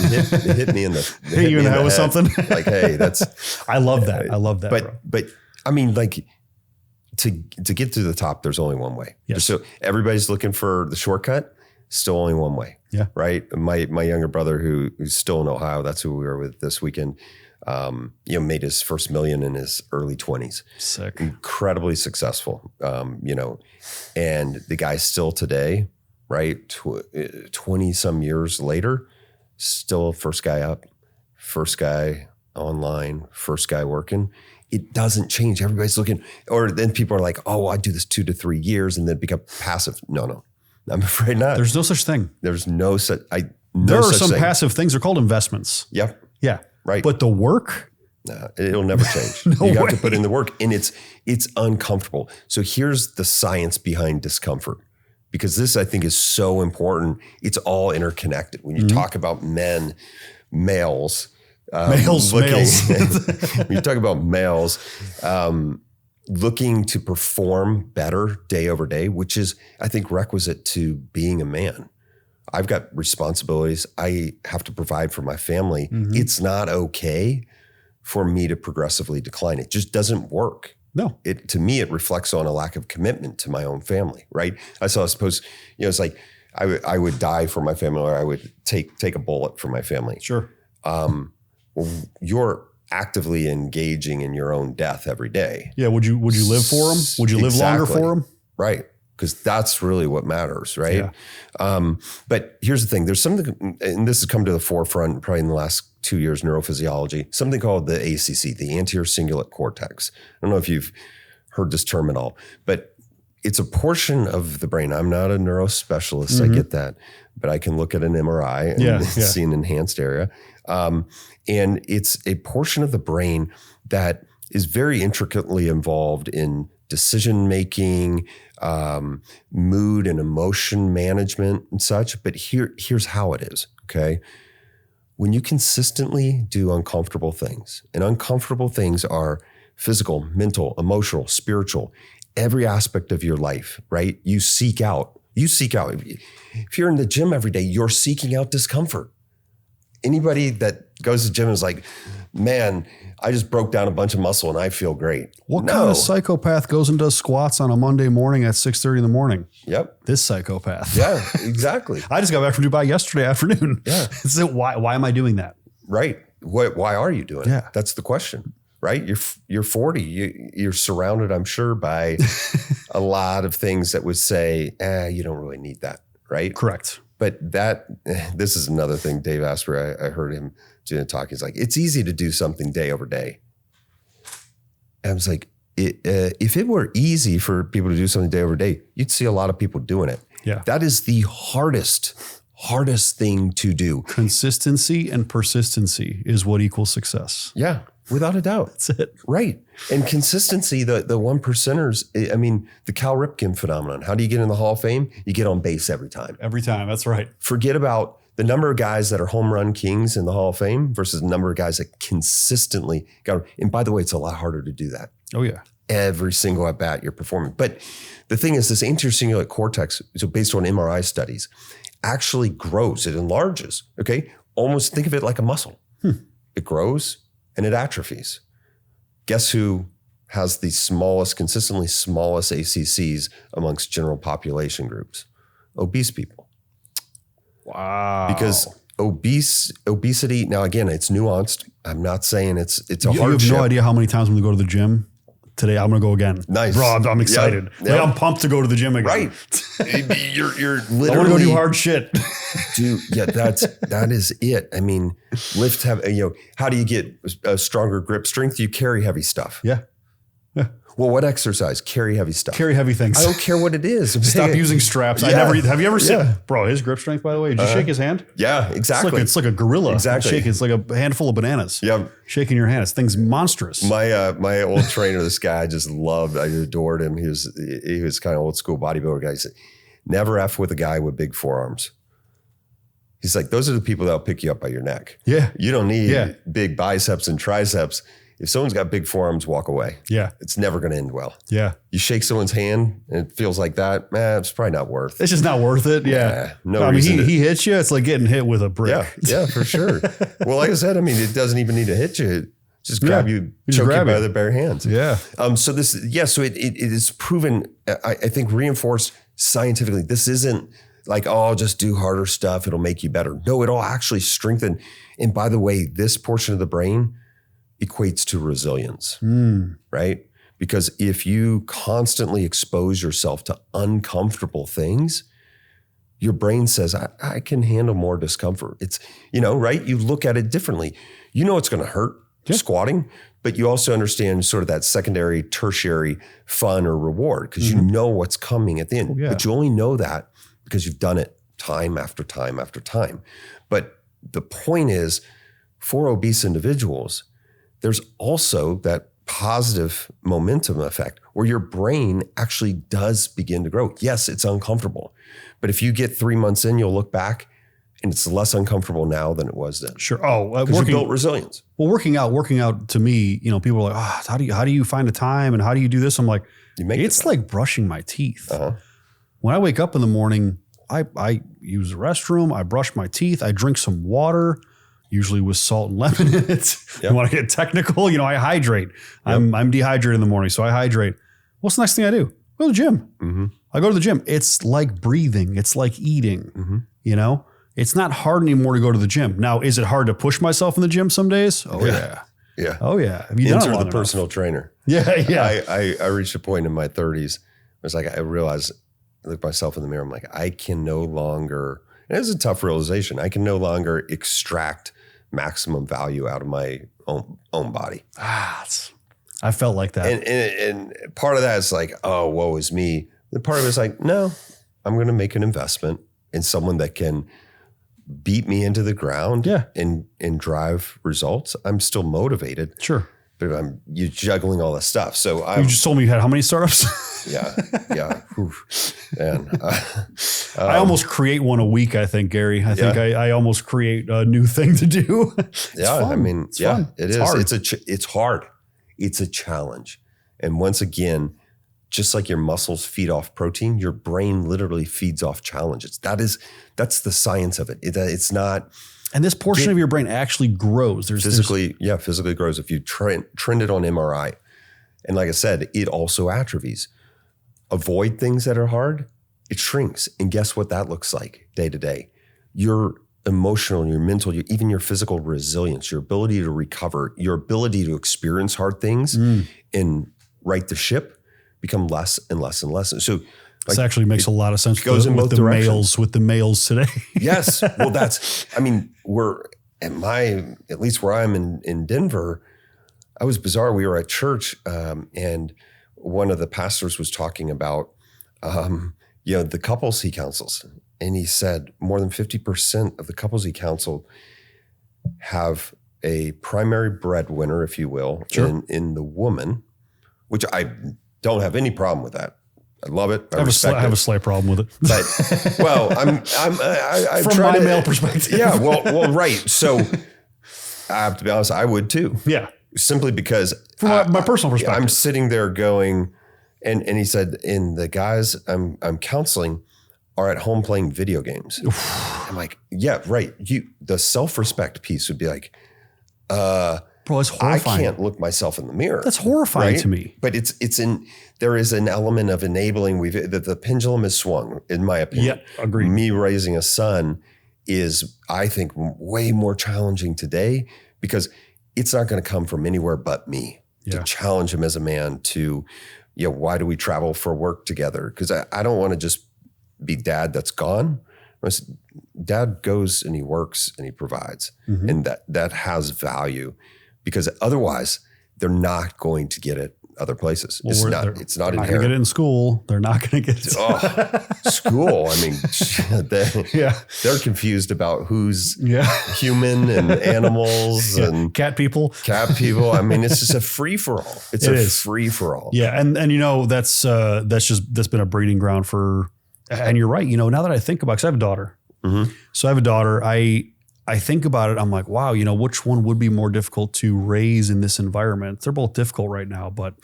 Speaker 2: hit me in the
Speaker 1: hit you in the head with something.
Speaker 2: Like, hey, that's.
Speaker 1: I love that.
Speaker 2: But I mean, like to get to the top, there's only one way. Yes. So everybody's looking for the shortcut. Still only one way. Yeah. Right. My younger brother, who's still in Ohio, that's who we were with this weekend. Made his first $1 million in his early 20s.
Speaker 1: Sick.
Speaker 2: Incredibly successful. And the guy still today, right? 20 some years later, still first guy up, first guy online, first guy working. It doesn't change. Everybody's looking, or then people are like, oh, I do this 2 to 3 years and then become passive. No. I'm afraid not.
Speaker 1: There's no such thing.
Speaker 2: There's no such.
Speaker 1: There are some passive things. They're called investments.
Speaker 2: Yep.
Speaker 1: Yeah.
Speaker 2: Right.
Speaker 1: But the work,
Speaker 2: no, it'll never change. You have to put in the work, and it's uncomfortable. So here's the science behind discomfort, because this, I think, is so important. It's all interconnected. When you talk about males. When you talk about males looking to perform better day over day, which is, I think, requisite to being a man. I've got responsibilities. I have to provide for my family. It's not okay for me to progressively decline. It just doesn't work.
Speaker 1: No.
Speaker 2: To me, it reflects on a lack of commitment to my own family, right? I suppose, it's like I would die for my family, or I would take a bullet for my family.
Speaker 1: Sure.
Speaker 2: Well, you're actively engaging in your own death every day.
Speaker 1: Yeah. Would you live for them? Would you live longer for them?
Speaker 2: Right. Because that's really what matters, right? Yeah. But here's the thing. There's something, and this has come to the forefront probably in the last 2 years, neurophysiology, something called the ACC, the anterior cingulate cortex. I don't know if you've heard this term at all, but it's a portion of the brain. I'm not a neurospecialist, I get that, but I can look at an MRI and see an enhanced area. And it's a portion of the brain that is very intricately involved in decision-making, mood and emotion management and such. But here's how it is, okay? When you consistently do uncomfortable things, and uncomfortable things are physical, mental, emotional, spiritual, every aspect of your life, right? You seek out. If you're in the gym every day, you're seeking out discomfort. Anybody that goes to the gym is like, man, I just broke down a bunch of muscle and I feel great.
Speaker 1: What kind of psychopath goes and does squats on a Monday morning at 6:30 in the morning?
Speaker 2: Yep.
Speaker 1: This psychopath.
Speaker 2: Yeah, exactly.
Speaker 1: I just got back from Dubai yesterday afternoon.
Speaker 2: Yeah.
Speaker 1: So why am I doing that?
Speaker 2: Right. Why are you doing
Speaker 1: it?
Speaker 2: That's the question, right? You're 40. You're surrounded, I'm sure, by a lot of things that would say, you don't really need that, right?
Speaker 1: Correct.
Speaker 2: But this is another thing Dave Asper, I heard him doing a talk. He's like, it's easy to do something day over day. And I was like, if it were easy for people to do something day over day, you'd see a lot of people doing it.
Speaker 1: Yeah.
Speaker 2: That is the hardest thing to do.
Speaker 1: Consistency and persistency is what equals success.
Speaker 2: Yeah, without a doubt.
Speaker 1: That's it.
Speaker 2: Right. And consistency, the one percenters, I mean, the Cal Ripken phenomenon. How do you get in the Hall of Fame? You get on base every time.
Speaker 1: Every time. That's right.
Speaker 2: Forget about the number of guys that are home run kings in the Hall of Fame versus the number of guys that consistently got. And by the way, it's a lot harder to do that.
Speaker 1: Oh, yeah.
Speaker 2: Every single at bat you're performing. But the thing is, this anterior cingulate cortex, so based on MRI studies, actually grows. It enlarges. Okay. Almost think of it like a muscle. It grows and it atrophies. Guess who has the consistently smallest ACCs amongst general population groups? Obese people.
Speaker 1: Wow.
Speaker 2: Because obesity, now again, it's nuanced. I'm not saying it's a hardship.
Speaker 1: You have no idea how many times when we go to the gym. Today, I'm going to go again.
Speaker 2: Nice.
Speaker 1: Bro, I'm excited.
Speaker 2: Yep.
Speaker 1: Like, I'm pumped to go to the gym again.
Speaker 2: Right. You're literally.
Speaker 1: I want to go do hard shit.
Speaker 2: Dude, yeah, that is it. I mean, lift heavy, how do you get a stronger grip strength? You carry heavy stuff.
Speaker 1: Yeah.
Speaker 2: Well, what exercise? Carry heavy stuff.
Speaker 1: Carry heavy things.
Speaker 2: I don't care what it is.
Speaker 1: Stop using straps.
Speaker 2: Yeah.
Speaker 1: Have you ever seen, bro, his grip strength, by the way, did you shake his hand?
Speaker 2: Yeah, exactly.
Speaker 1: It's like a gorilla.
Speaker 2: Exactly.
Speaker 1: It's like a handful of bananas.
Speaker 2: Yeah.
Speaker 1: Shaking your hand. This thing's monstrous.
Speaker 2: My old trainer, this guy I just loved. I adored him. He was kind of old school bodybuilder guy. He said, never F with a guy with big forearms. He's like, those are the people that'll pick you up by your neck.
Speaker 1: Yeah.
Speaker 2: You don't need big biceps and triceps. If someone's got big forearms, walk away.
Speaker 1: Yeah.
Speaker 2: It's never going to end well.
Speaker 1: Yeah.
Speaker 2: You shake someone's hand and it feels like that, it's probably not worth it.
Speaker 1: It's just not worth it. Yeah.
Speaker 2: No reason.
Speaker 1: I mean, he hits you. It's like getting hit with a brick.
Speaker 2: Yeah, for sure. Well, like I said, I mean, it doesn't even need to hit you. Just grab you, choke you by the bare hands.
Speaker 1: Yeah.
Speaker 2: So it is proven, I think, reinforced scientifically. This isn't like, I'll just do harder stuff. It'll make you better. No, it'll actually strengthen. And by the way, this portion of the brain equates to resilience, right? Because if you constantly expose yourself to uncomfortable things, your brain says, I can handle more discomfort. It's, right? You look at it differently. It's going to hurt squatting, but you also understand sort of that secondary, tertiary fun or reward because you know what's coming at the end.
Speaker 1: Oh, yeah.
Speaker 2: But you only know that because you've done it time after time after time. But the point is, for obese individuals, there's also that positive momentum effect where your brain actually does begin to grow. Yes, it's uncomfortable, but if you get 3 months in, you'll look back and it's less uncomfortable now than it was then.
Speaker 1: Sure. Oh,
Speaker 2: because you built resilience.
Speaker 1: Well, working out to me, people are like, how do you find a time and how do you do this? I'm like, it's like brushing my teeth. When I wake up in the morning, I use the restroom, I brush my teeth, I drink some water, usually with salt and lemon in it. Yep. You want to get technical, I hydrate. Yep. I'm dehydrated in the morning, so I hydrate. What's the next thing I do? Go to the gym. Mm-hmm. I go to the gym. It's like breathing. It's like eating, It's not hard anymore to go to the gym. Now, is it hard to push myself in the gym some days? Oh, yeah.
Speaker 2: Yeah.
Speaker 1: Oh, yeah. Have you done it long enough?
Speaker 2: Personal trainer.
Speaker 1: Yeah, yeah.
Speaker 2: I reached a point in my 30s. It was like I realized, I looked myself in the mirror. I'm like, I can no longer, and it was a tough realization, I can no longer extract maximum value out of my own body.
Speaker 1: I felt like that.
Speaker 2: And part of that is like, oh, woe is me. The part of it is like, no, I'm going to make an investment in someone that can beat me into the ground and drive results. I'm still motivated.
Speaker 1: Sure.
Speaker 2: But you're juggling all this stuff. So
Speaker 1: you just told me you had how many startups?
Speaker 2: Yeah. Man,
Speaker 1: I almost create one a week, I think, Gary. I think I almost create a new thing to do. It's fun.
Speaker 2: I mean,
Speaker 1: it's fun.
Speaker 2: It is. Hard. It's hard. It's a challenge. And once again, just like your muscles feed off protein, your brain literally feeds off challenges. That's the science of it. It's not.
Speaker 1: And this portion of your brain actually grows.
Speaker 2: Physically grows if you trend it on MRI. And like I said, it also atrophies. Avoid things that are hard, it shrinks. And guess what that looks like day to day? Your emotional, your mental, even your physical resilience, your ability to recover, your ability to experience hard things and right the ship become less and less and less. So
Speaker 1: this actually makes a lot of sense.
Speaker 2: Goes in both directions.
Speaker 1: With the males today.
Speaker 2: Yes. Well, we're at least where I'm in Denver, I was bizarre. We were at church and one of the pastors was talking about, the couples he counsels. And he said more than 50% of the couples he counseled have a primary breadwinner, if you will, in the woman, which I don't have any problem with that. I love it.
Speaker 1: I have a slight problem with it.
Speaker 2: But, well, I
Speaker 1: from my male perspective.
Speaker 2: Yeah, well, right. So I have to be honest, I would too.
Speaker 1: Yeah.
Speaker 2: Simply because
Speaker 1: from my personal perspective,
Speaker 2: I'm sitting there going, and he said, and the guys I'm counseling are at home playing video games. I'm like, yeah, right. The self-respect piece would be like,
Speaker 1: bro, it's horrifying.
Speaker 2: I can't look myself in the mirror.
Speaker 1: That's horrifying to me.
Speaker 2: But there is an element of enabling. The pendulum is swung, in my opinion.
Speaker 1: Yeah, agreed.
Speaker 2: Me raising a son is, I think, way more challenging today because it's not going to come from anywhere but me to challenge him as a man to, why do we travel for work together? Because I don't want to just be dad that's gone. Dad goes and he works and he provides. Mm-hmm. And that has value because otherwise they're not going to get it other places. Well, it's not
Speaker 1: going to get it in school. They're not going to get it.
Speaker 2: School. I mean, they're confused about who's human and animals and
Speaker 1: cat people.
Speaker 2: I mean, it's just a free for all. It's a free for all.
Speaker 1: Yeah. And that's been a breeding ground for, and you're right. Now that I think about it, because I have a daughter. Mm-hmm. So I have a daughter. I think about it. I'm like, wow, which one would be more difficult to raise in this environment? They're both difficult right now, but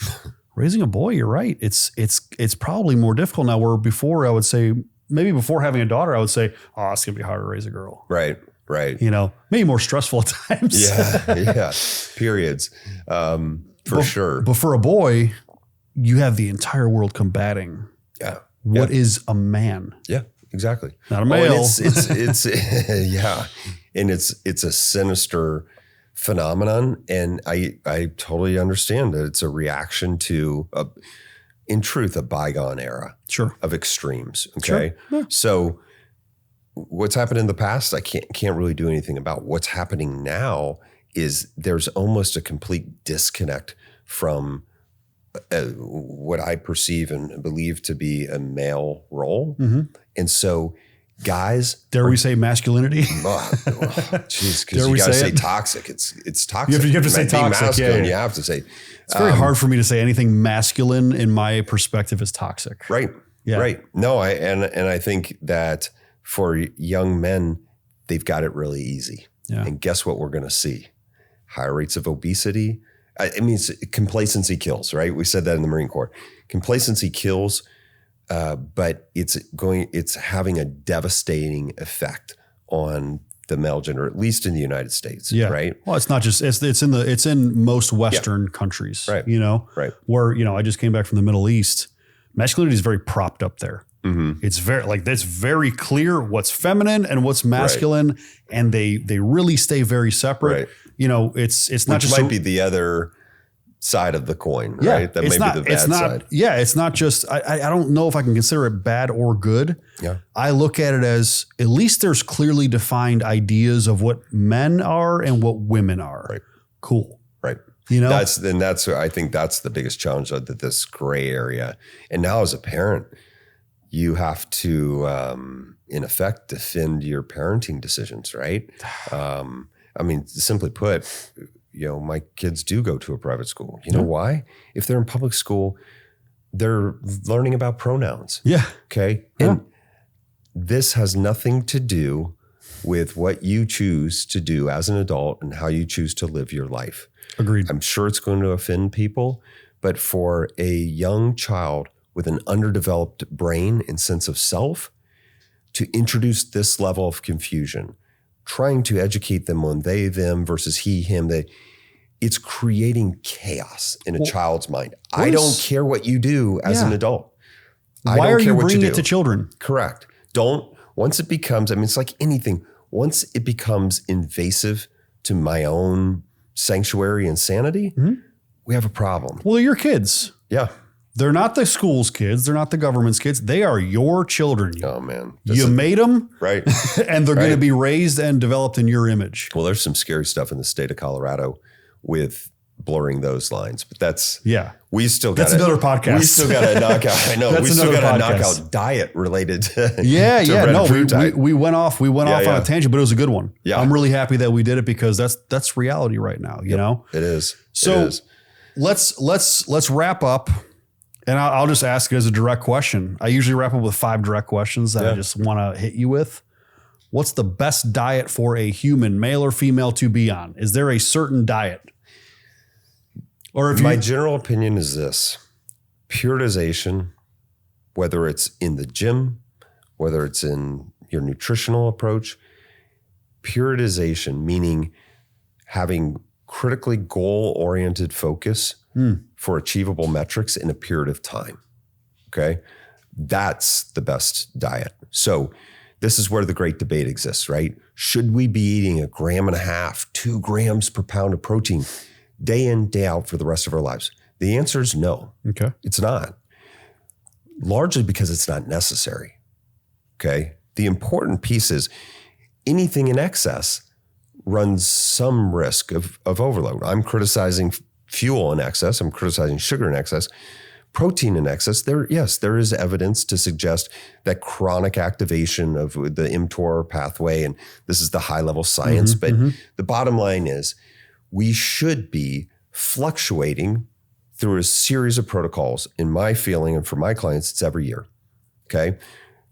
Speaker 1: raising a boy, you're right. It's probably more difficult now. Where before I would say, maybe before having a daughter, I would say, oh, it's gonna be harder to raise a girl.
Speaker 2: Right.
Speaker 1: Maybe more stressful at times.
Speaker 2: Yeah. Periods, for sure.
Speaker 1: But for a boy, you have the entire world combating.
Speaker 2: Yeah.
Speaker 1: What is a man?
Speaker 2: Yeah. Exactly.
Speaker 1: Not a male.
Speaker 2: It's yeah. And it's a sinister phenomenon. And I totally understand that it's a reaction to in truth, a bygone era of extremes. Okay. Sure. Yeah. So what's happened in the past, I can't really do anything about. What's happening now is there's almost a complete disconnect from what I perceive and believe to be a male role. And so guys,
Speaker 1: dare we say masculinity?
Speaker 2: Jeez, because you got to say toxic. It's toxic.
Speaker 1: You have to say toxic.
Speaker 2: Masculine, you have to say.
Speaker 1: It's very hard for me to say anything masculine in my perspective is toxic.
Speaker 2: Right. Yeah. Right. No, I think that for young men, they've got it really easy. Yeah. And guess what we're going to see? Higher rates of obesity. I mean, complacency kills, right? We said that in the Marine Corps. Complacency kills, but it's having a devastating effect on the male gender, at least in the United States. Yeah. Right.
Speaker 1: Well, it's not just it's in most Western countries.
Speaker 2: Right.
Speaker 1: Right. Where I just came back from the Middle East. Masculinity is very propped up there. It's very clear what's feminine and what's masculine, and they really stay very separate. Right. It's not just
Speaker 2: might be the other side of the coin, right? That may be the bad side.
Speaker 1: Yeah, it's not just. I don't know if I can consider it bad or good.
Speaker 2: Yeah, I
Speaker 1: look at it as at least there's clearly defined ideas of what men are and what women are.
Speaker 2: Right.
Speaker 1: Cool.
Speaker 2: Right. I think that's the biggest challenge of this gray area. And now as a parent, you have to, in effect, defend your parenting decisions, right? I mean, simply put, my kids do go to a private school. You know why? If they're in public school, they're learning about pronouns.
Speaker 1: Yeah.
Speaker 2: Okay. And this has nothing to do with what you choose to do as an adult and how you choose to live your life.
Speaker 1: Agreed.
Speaker 2: I'm sure it's going to offend people, but for a young child with an underdeveloped brain and sense of self, to introduce this level of confusion, trying to educate them on they, them versus he, him, it's creating chaos in a child's mind. I don't care what you do as an adult.
Speaker 1: Why are you bringing it to children?
Speaker 2: Correct. Once it becomes, it's like anything, once it becomes invasive to my own sanctuary and sanity, we have a problem.
Speaker 1: Well, they're your kids.
Speaker 2: Yeah.
Speaker 1: They're not the school's kids. They're not the government's kids. They are your children.
Speaker 2: Oh, man.
Speaker 1: You made them.
Speaker 2: Right.
Speaker 1: And they're going to be raised and developed in your image.
Speaker 2: Well, there's some scary stuff in the state of Colorado with blurring those lines, but that's
Speaker 1: another podcast.
Speaker 2: We still got to knock out. I know we still got to knock out diet related.
Speaker 1: We went off on a tangent, but it was a good one.
Speaker 2: Yeah.
Speaker 1: I'm really happy that we did it because that's reality right now. You know,
Speaker 2: it is.
Speaker 1: So let's wrap up, and I'll just ask it as a direct question. I usually wrap up with 5 direct questions that I just want to hit you with. What's the best diet for a human, male or female, to be on? Is there a certain diet? Or
Speaker 2: my general opinion is this: periodization, whether it's in the gym, whether it's in your nutritional approach, periodization, meaning having critically goal-oriented focus for achievable metrics in a period of time. Okay. That's the best diet. So this is where the great debate exists, right? Should we be eating 1.5 grams, 2 grams per pound of protein day in, day out for the rest of our lives? The answer is no.
Speaker 1: Okay.
Speaker 2: It's not. Largely because it's not necessary. Okay. The important piece is anything in excess runs some risk of overload. I'm criticizing fuel in excess. I'm criticizing sugar in excess. Protein in excess, there is evidence to suggest that chronic activation of the mTOR pathway, and this is the high-level science, but the bottom line is we should be fluctuating through a series of protocols. In my feeling, and for my clients, it's every year, okay?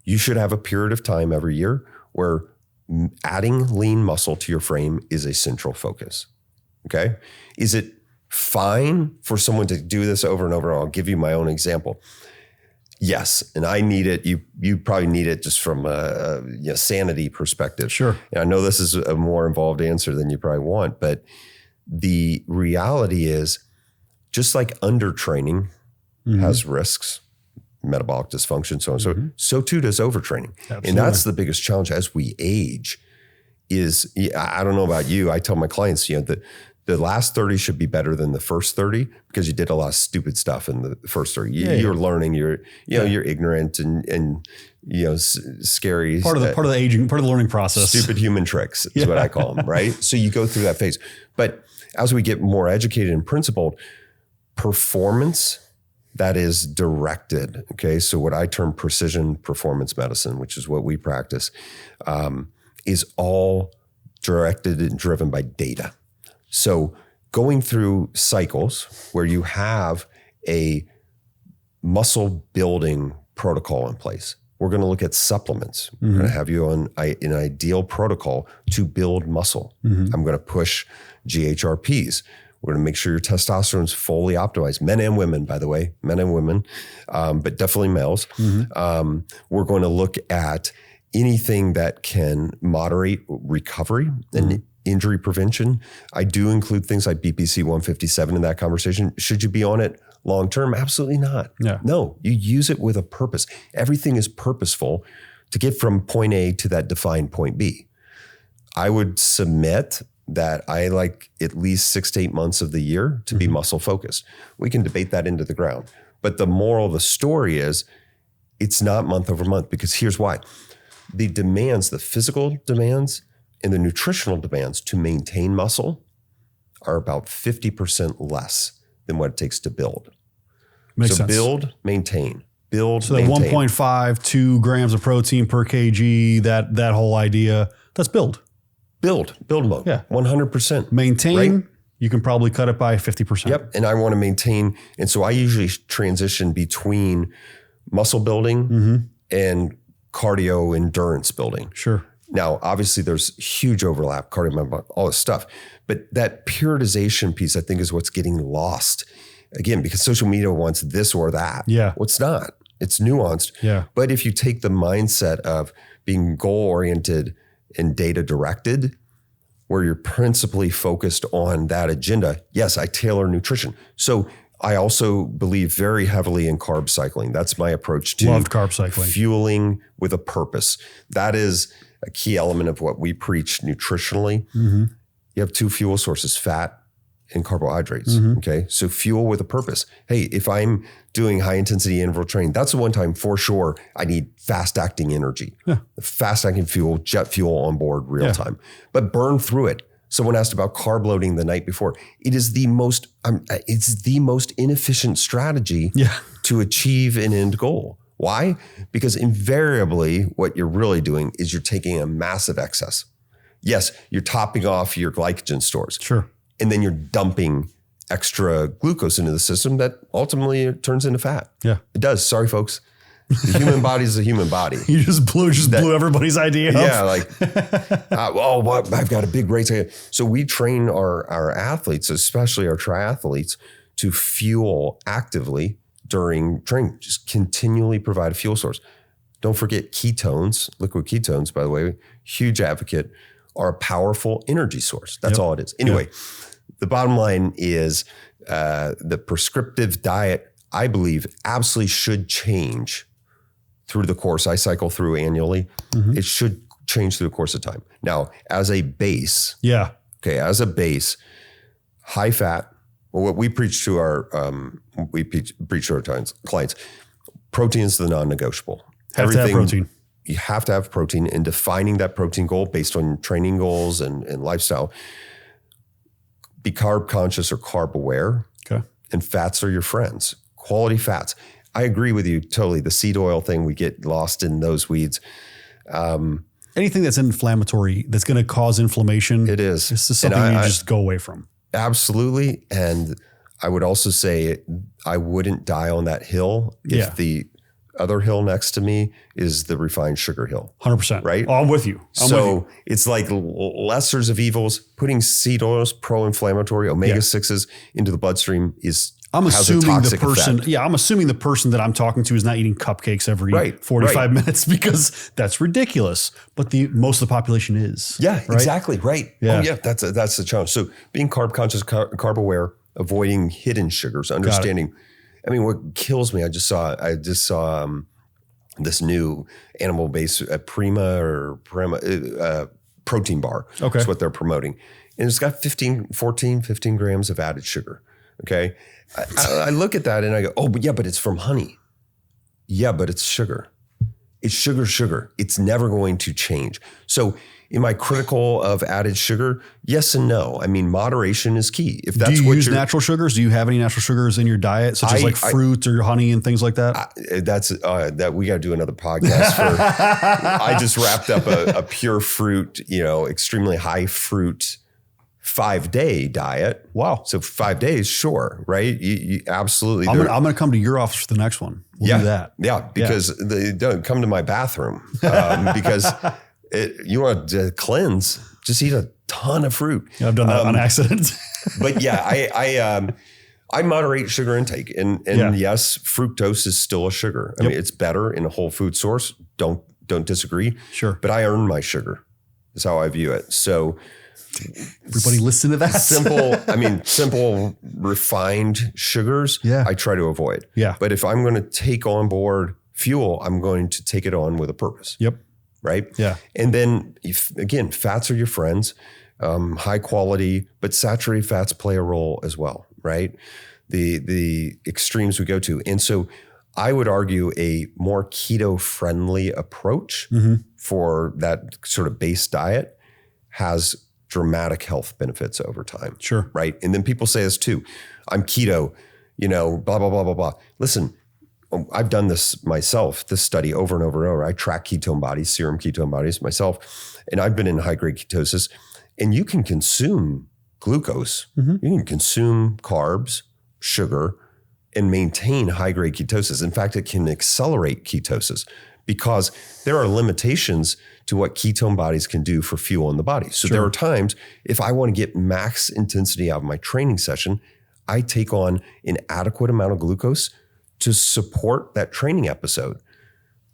Speaker 2: You should have a period of time every year where adding lean muscle to your frame is a central focus, okay? Is it fine for someone to do this over and over? I'll give you my own example. Yes, and I need it. You probably need it just from a sanity perspective.
Speaker 1: Sure.
Speaker 2: And I know this is a more involved answer than you probably want, but the reality is just like undertraining has risks, metabolic dysfunction, so on and so too does overtraining. Absolutely. And that's the biggest challenge as we age is, I don't know about you, I tell my clients, the last 30 should be better than the first 30 because you did a lot of stupid stuff in the first 30. You're learning, you're ignorant and scary.
Speaker 1: Part of the aging, part of the learning process.
Speaker 2: Stupid human tricks is what I call them, right? So you go through that phase. But as we get more educated and principled, performance that is directed. Okay. So what I term precision performance medicine, which is what we practice, is all directed and driven by data. So going through cycles where you have a muscle building protocol in place. We're going to look at supplements. We're going to have you on an ideal protocol to build muscle. I'm going to push GHRPs. We're going to make sure your testosterone is fully optimized. Men and women, by the way, but definitely males. We're going to look at anything that can moderate recovery and injury prevention. I do include things like BPC 157 in that conversation. Should you be on it long term? Absolutely not.
Speaker 1: Yeah.
Speaker 2: No, you use it with a purpose. Everything is purposeful to get from point A to that defined point B. I would submit that I like at least 6 to 8 months of the year to be muscle focused. We can debate that into the ground. But the moral of the story is it's not month over month, because here's why. The demands, the physical demands and the nutritional demands to maintain muscle are about 50% less than what it takes to build.
Speaker 1: Makes sense.
Speaker 2: Build, maintain. Build,
Speaker 1: so
Speaker 2: maintain.
Speaker 1: So 1.5, 2 grams of protein per kg, that whole idea, that's build.
Speaker 2: Build mode.
Speaker 1: Yeah.
Speaker 2: 100%.
Speaker 1: Maintain,
Speaker 2: right?
Speaker 1: You can probably cut it by 50%.
Speaker 2: Yep. And I want to maintain. And so I usually transition between muscle building and cardio endurance building.
Speaker 1: Sure.
Speaker 2: Now, obviously there's huge overlap, cardio, all this stuff, but that periodization piece, I think, is what's getting lost. Again, because social media wants this or that.
Speaker 1: Yeah.
Speaker 2: Well, it's not. It's nuanced.
Speaker 1: Yeah.
Speaker 2: But if you take the mindset of being goal-oriented and data-directed, where you're principally focused on that agenda, yes, I tailor nutrition. So I also believe very heavily in carb cycling. That's my approach to
Speaker 1: loved carb cycling.
Speaker 2: Fueling with a purpose. That is a key element of what we preach nutritionally. You have 2 fuel sources, fat and carbohydrates. Okay. So fuel with a purpose. Hey, if I'm doing high intensity interval training, that's the one time for sure I need fast acting energy, fast acting fuel, jet fuel on board real time, but burn through it. Someone asked about carb loading the night before. It is the most, it's the most inefficient strategy to achieve an end goal. Why? Because invariably what you're really doing is you're taking a massive excess. Yes, you're topping off your glycogen stores.
Speaker 1: Sure.
Speaker 2: And then you're dumping extra glucose into the system that ultimately turns into fat.
Speaker 1: Yeah.
Speaker 2: It does. Sorry, folks. The human body is a human body.
Speaker 1: You just blew everybody's idea up.
Speaker 2: Yeah, like, I've got a big race. So we train our athletes, especially our triathletes, to fuel actively during training. Just continually provide a fuel source. Don't forget ketones, liquid ketones, by the way, huge advocate, are a powerful energy source. That's all it is. Anyway, the bottom line is the prescriptive diet, I believe, absolutely should change through the course. I cycle through annually. It should change through the course of time. Now, as a base, as a base, high fat. Well, what we preach to our clients, protein is the non-negotiable.
Speaker 1: Have to have protein.
Speaker 2: You have to have protein, and defining that protein goal based on training goals and lifestyle. Be carb conscious or carb aware.
Speaker 1: Okay.
Speaker 2: And fats are your friends. Quality fats. I agree with you totally. The seed oil thing, we get lost in those weeds.
Speaker 1: Anything that's inflammatory, that's going to cause inflammation.
Speaker 2: It is.
Speaker 1: This is something you just go away from.
Speaker 2: Absolutely. And I would also say I wouldn't die on that hill if the other hill next to me is the refined sugar hill.
Speaker 1: 100%.
Speaker 2: Right?
Speaker 1: Oh, I'm with you.
Speaker 2: It's like lessers of evils. Putting seed oils, pro-inflammatory, omega-6s into the bloodstream has a toxic effect.
Speaker 1: I'm assuming the person that I'm talking to is not eating cupcakes every 45 minutes, because that's ridiculous. But most of the population is.
Speaker 2: Yeah, right? Exactly. Right.
Speaker 1: Yeah.
Speaker 2: Oh, yeah. That's the challenge. So being carb conscious, carb aware, avoiding hidden sugars, understanding. I mean, what kills me, I just saw this new animal-based Prima protein bar. Okay. That's what they're promoting. And it's got 15 grams of added sugar. Okay. I look at that and I go, but it's from honey. Yeah, but it's sugar. It's sugar. It's never going to change. So Am I critical of added sugar? Yes and no. I mean, moderation is key. If that's
Speaker 1: do you use natural sugars? Do you have any natural sugars in your diet, such as like fruits or honey and things like that?
Speaker 2: That we got to do another podcast for. I just wrapped up a pure fruit, extremely high fruit 5-day diet.
Speaker 1: Wow.
Speaker 2: So 5 days, sure. Right. You absolutely.
Speaker 1: I'm going to come to your office for the next one. We'll do that.
Speaker 2: Yeah. Because they don't come to my bathroom because you want to cleanse, just eat a ton of fruit.
Speaker 1: Yeah, I've done that on accident.
Speaker 2: But yeah, I moderate sugar intake and yes, fructose is still a sugar. I mean, it's better in a whole food source. Don't disagree.
Speaker 1: Sure.
Speaker 2: But I earn my sugar is how I view it. So
Speaker 1: everybody listen to that.
Speaker 2: Simple refined sugars, I try to avoid.
Speaker 1: Yeah.
Speaker 2: But if I'm going to take on board fuel, I'm going to take it on with a purpose.
Speaker 1: Yep.
Speaker 2: Right.
Speaker 1: Yeah.
Speaker 2: And then again, fats are your friends, high quality, but saturated fats play a role as well. Right. The extremes we go to. And so I would argue a more keto friendly approach for that sort of base diet has dramatic health benefits over time.
Speaker 1: Sure.
Speaker 2: Right. And then people say this too. I'm keto, blah, blah, blah, blah, blah. Listen, I've done this myself, this study over and over and over. I track ketone bodies, serum ketone bodies myself, and I've been in high grade ketosis. And you can consume glucose, you can consume carbs, sugar, and maintain high grade ketosis. In fact, it can accelerate ketosis because there are limitations to what ketone bodies can do for fuel in the body. So there are times if I want to get max intensity out of my training session, I take on an adequate amount of glucose to support that training episode.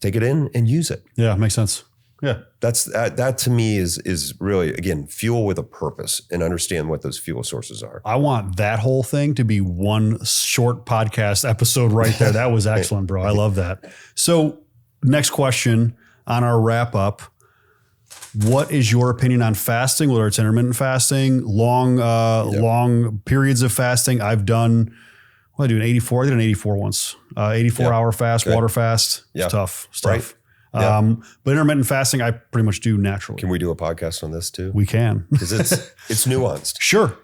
Speaker 2: Take it in and use it.
Speaker 1: Yeah, makes sense. Yeah.
Speaker 2: That to me is really, again, fuel with a purpose and understand what those fuel sources are.
Speaker 1: I want that whole thing to be one short podcast episode right there. That was excellent, bro. I love that. So next question on our wrap up. What is your opinion on fasting, whether it's intermittent fasting, long periods of fasting? I've done, I did an 84 once, 84-hour fast, water fast. It's tough stuff. Right. But intermittent fasting, I pretty much do naturally.
Speaker 2: Can we do a podcast on this too?
Speaker 1: We can.
Speaker 2: Because it's nuanced.
Speaker 1: Sure.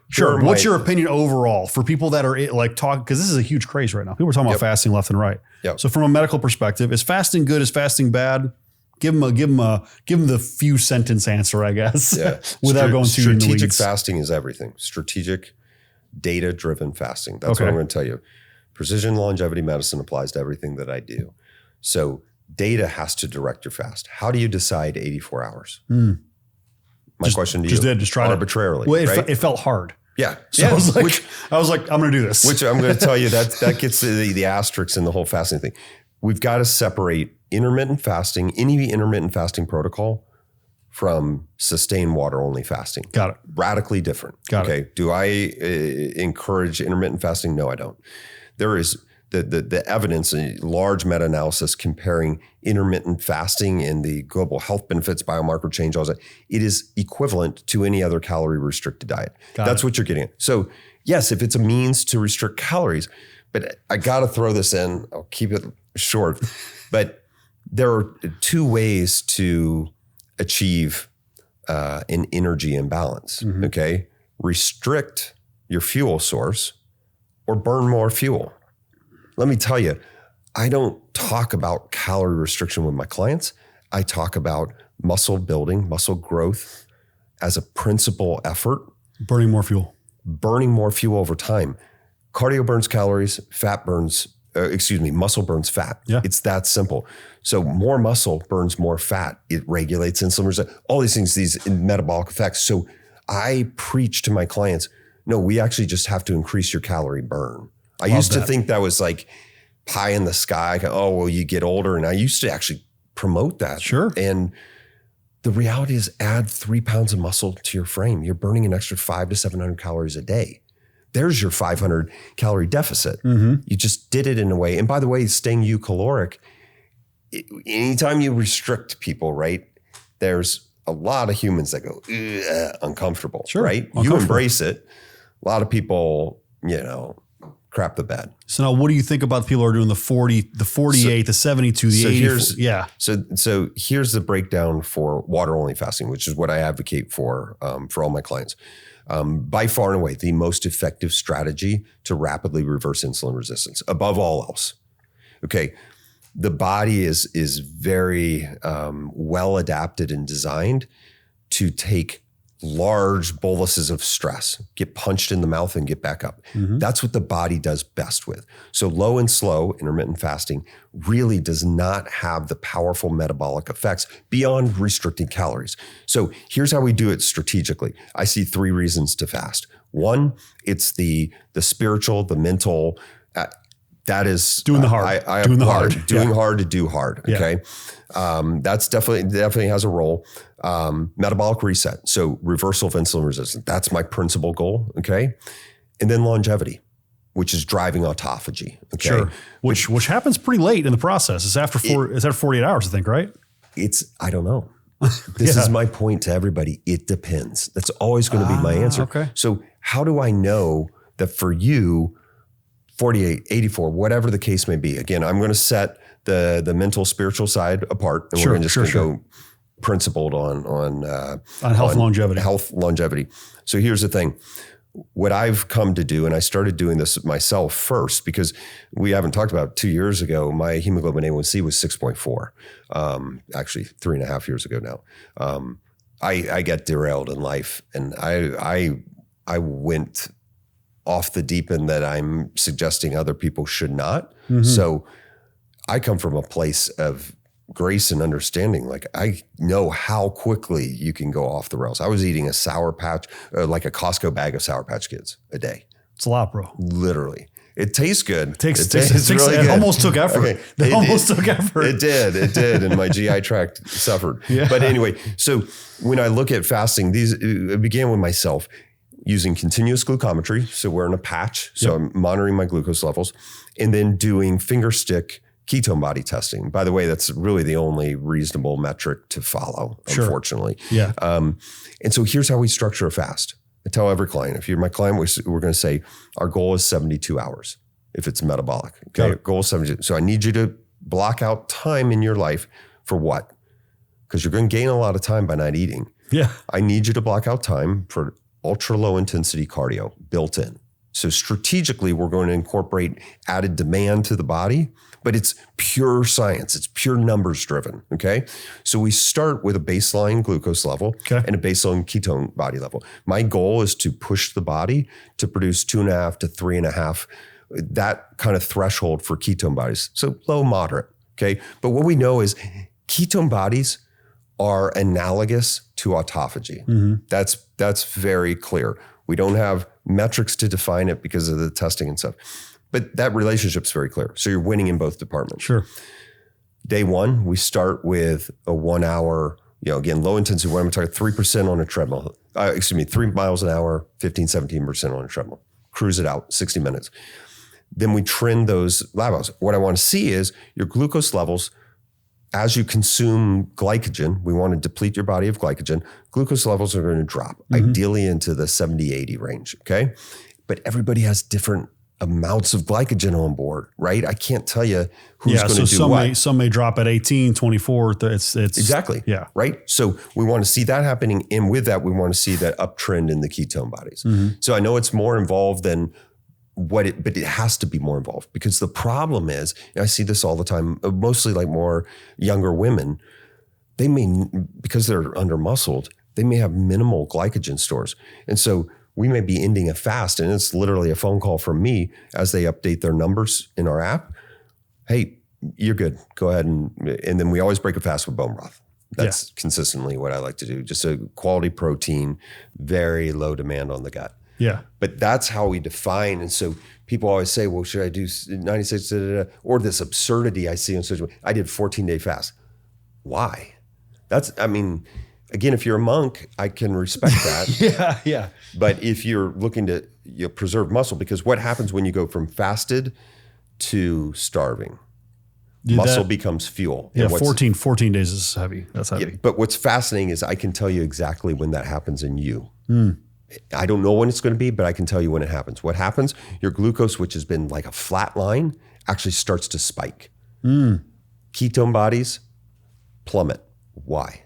Speaker 1: What's your opinion overall for people that are like talking, because this is a huge craze right now. People are talking about fasting left and right. So from a medical perspective, is fasting good? Is fasting bad? Give them the few sentence answer, I guess, without going too in the weeds.
Speaker 2: Strategic fasting is everything. Strategic, data-driven fasting. That's what I'm going to tell you. Precision longevity medicine applies to everything that I do. So data has to direct your fast. How do you decide 84 hours? My question to you.
Speaker 1: Just try
Speaker 2: arbitrarily.
Speaker 1: Well, it felt hard.
Speaker 2: Yeah.
Speaker 1: So I was like, I'm going to do this.
Speaker 2: Which I'm going to tell you that gets the asterisks in the whole fasting thing. We've got to separate intermittent fasting, any intermittent fasting protocol, from sustained water only fasting.
Speaker 1: Got it.
Speaker 2: Radically different.
Speaker 1: Got it.
Speaker 2: Do I encourage intermittent fasting? No, I don't. There is the evidence, a large meta-analysis comparing intermittent fasting and the global health benefits, biomarker change, all that. It is equivalent to any other calorie restricted diet. That's what you're getting at. So yes, if it's a means to restrict calories, but I got to throw this in, I'll keep it short, but there are two ways to achieve an energy imbalance, okay? Restrict your fuel source or burn more fuel. Let me tell you, I don't talk about calorie restriction with my clients. I talk about muscle building, muscle growth as a principal effort.
Speaker 1: Burning more fuel
Speaker 2: over time. Cardio burns calories, muscle burns fat.
Speaker 1: Yeah.
Speaker 2: It's that simple. So more muscle burns more fat. It regulates insulin, all these things, these metabolic effects. So I preach to my clients, no, we actually just have to increase your calorie burn. I used to think that was like pie in the sky. Oh, well, you get older. And I used to actually promote that.
Speaker 1: Sure.
Speaker 2: And the reality is add 3 pounds of muscle to your frame. You're burning an extra 500 to 700 calories a day. There's your 500 calorie deficit. You just did it in a way. And by the way, staying eucaloric, anytime you restrict people, right, there's a lot of humans that go uncomfortable, right? You embrace it. A lot of people, crap the bed.
Speaker 1: So now what do you think about the people who are doing the 40, the 48, the 72, the 80?
Speaker 2: So here's the breakdown for water only fasting, which is what I advocate for all my clients. By far and away, the most effective strategy to rapidly reverse insulin resistance above all else. Okay. The body is very well adapted and designed to take large boluses of stress, get punched in the mouth and get back up. Mm-hmm. That's what the body does best with. So low and slow intermittent fasting really does not have the powerful metabolic effects beyond restricting calories. So here's how we do it strategically. I see 3 reasons to fast. One, it's the spiritual, the mental. That is
Speaker 1: doing the hard. Doing
Speaker 2: hard to do hard. Okay. That's definitely has a role. Metabolic reset. So reversal of insulin resistance. That's my principal goal. Okay. And then longevity, which is driving autophagy. Okay.
Speaker 1: Sure. Which happens pretty late in the process. It's after 48 hours, I think, right?
Speaker 2: I don't know. This is my point to everybody. It depends. That's always going to be my answer.
Speaker 1: Okay.
Speaker 2: So how do I know that for you, 48, 84, whatever the case may be. Again, I'm going to set the mental, spiritual side apart, and we're just going to go principled on
Speaker 1: health longevity.
Speaker 2: Health longevity. So here's the thing. What I've come to do, and I started doing this myself first because we haven't talked about 2 years ago, my hemoglobin A1C was 6.4. Actually 3.5 years ago now. I got derailed in life, and I went off the deep end that I'm suggesting other people should not. Mm-hmm. So I come from a place of grace and understanding. Like I know how quickly you can go off the rails. I was eating a Sour Patch, like a Costco bag of Sour Patch Kids a day.
Speaker 1: It's a lot, bro.
Speaker 2: Literally. It tastes good.
Speaker 1: It tastes really good. It almost took effort. Okay.
Speaker 2: It did. And my GI tract suffered. Yeah. But anyway, so when I look at fasting, it began with myself. Using continuous glucometry, so wearing a patch, so I'm monitoring my glucose levels, and then doing finger stick ketone body testing. By the way, that's really the only reasonable metric to follow, unfortunately.
Speaker 1: Yeah.
Speaker 2: And so here's how we structure a fast. I tell every client, if you're my client, we're going to say our goal is 72 hours if it's metabolic. Okay, goal is 72. So I need you to block out time in your life for what? Because you're going to gain a lot of time by not eating.
Speaker 1: Yeah.
Speaker 2: I need you to block out time for ultra low intensity cardio built in. So strategically, we're going to incorporate added demand to the body, but it's pure science. It's pure numbers driven. Okay. So we start with a baseline glucose level and a baseline ketone body level. My goal is to push the body to produce 2.5 to 3.5, that kind of threshold for ketone bodies. So low, moderate. Okay. But what we know is ketone bodies are analogous to autophagy. Mm-hmm. That's very clear. We don't have metrics to define it because of the testing and stuff, but that relationship's very clear. So you're winning in both departments.
Speaker 1: Sure.
Speaker 2: Day one, we start with a 1 hour, again, low intensity, what I'm talking 3% on a treadmill, 3 miles an hour, 15, 17% on a treadmill, cruise it out 60 minutes. Then we trend those lab hours. What I want to see is your glucose levels. As you consume glycogen, we want to deplete your body of glycogen. Glucose levels are going to drop, ideally into the 70, 80 range, okay? But everybody has different amounts of glycogen on board, right? I can't tell you who's going to do what.
Speaker 1: Some may drop at 18, 24. It's
Speaker 2: exactly.
Speaker 1: Yeah.
Speaker 2: Right? So we want to see that happening. And with that, we want to see that uptrend in the ketone bodies. Mm-hmm. So I know it's more involved than but it has to be more involved because the problem is, and I see this all the time, mostly like more younger women, they may, because they're under muscled, they may have minimal glycogen stores. And so we may be ending a fast and it's literally a phone call from me as they update their numbers in our app. Hey, you're good. Go ahead. And then we always break a fast with bone broth. That's consistently what I like to do. Just a quality protein, very low demand on the gut.
Speaker 1: Yeah.
Speaker 2: But that's how we define. And so people always say, well, should I do 96, or this absurdity I see on social media. I did 14-day fast. Why? Again, if you're a monk, I can respect that.
Speaker 1: Yeah.
Speaker 2: But if you're looking to preserve muscle, because what happens when you go from fasted to starving? Muscle becomes fuel.
Speaker 1: Yeah, 14 days is heavy. That's heavy.
Speaker 2: Yeah, but what's fascinating is I can tell you exactly when that happens in you. I don't know when it's going to be, but I can tell you when it happens. What happens? Your glucose, which has been like a flat line, actually starts to spike. Ketone bodies plummet. Why?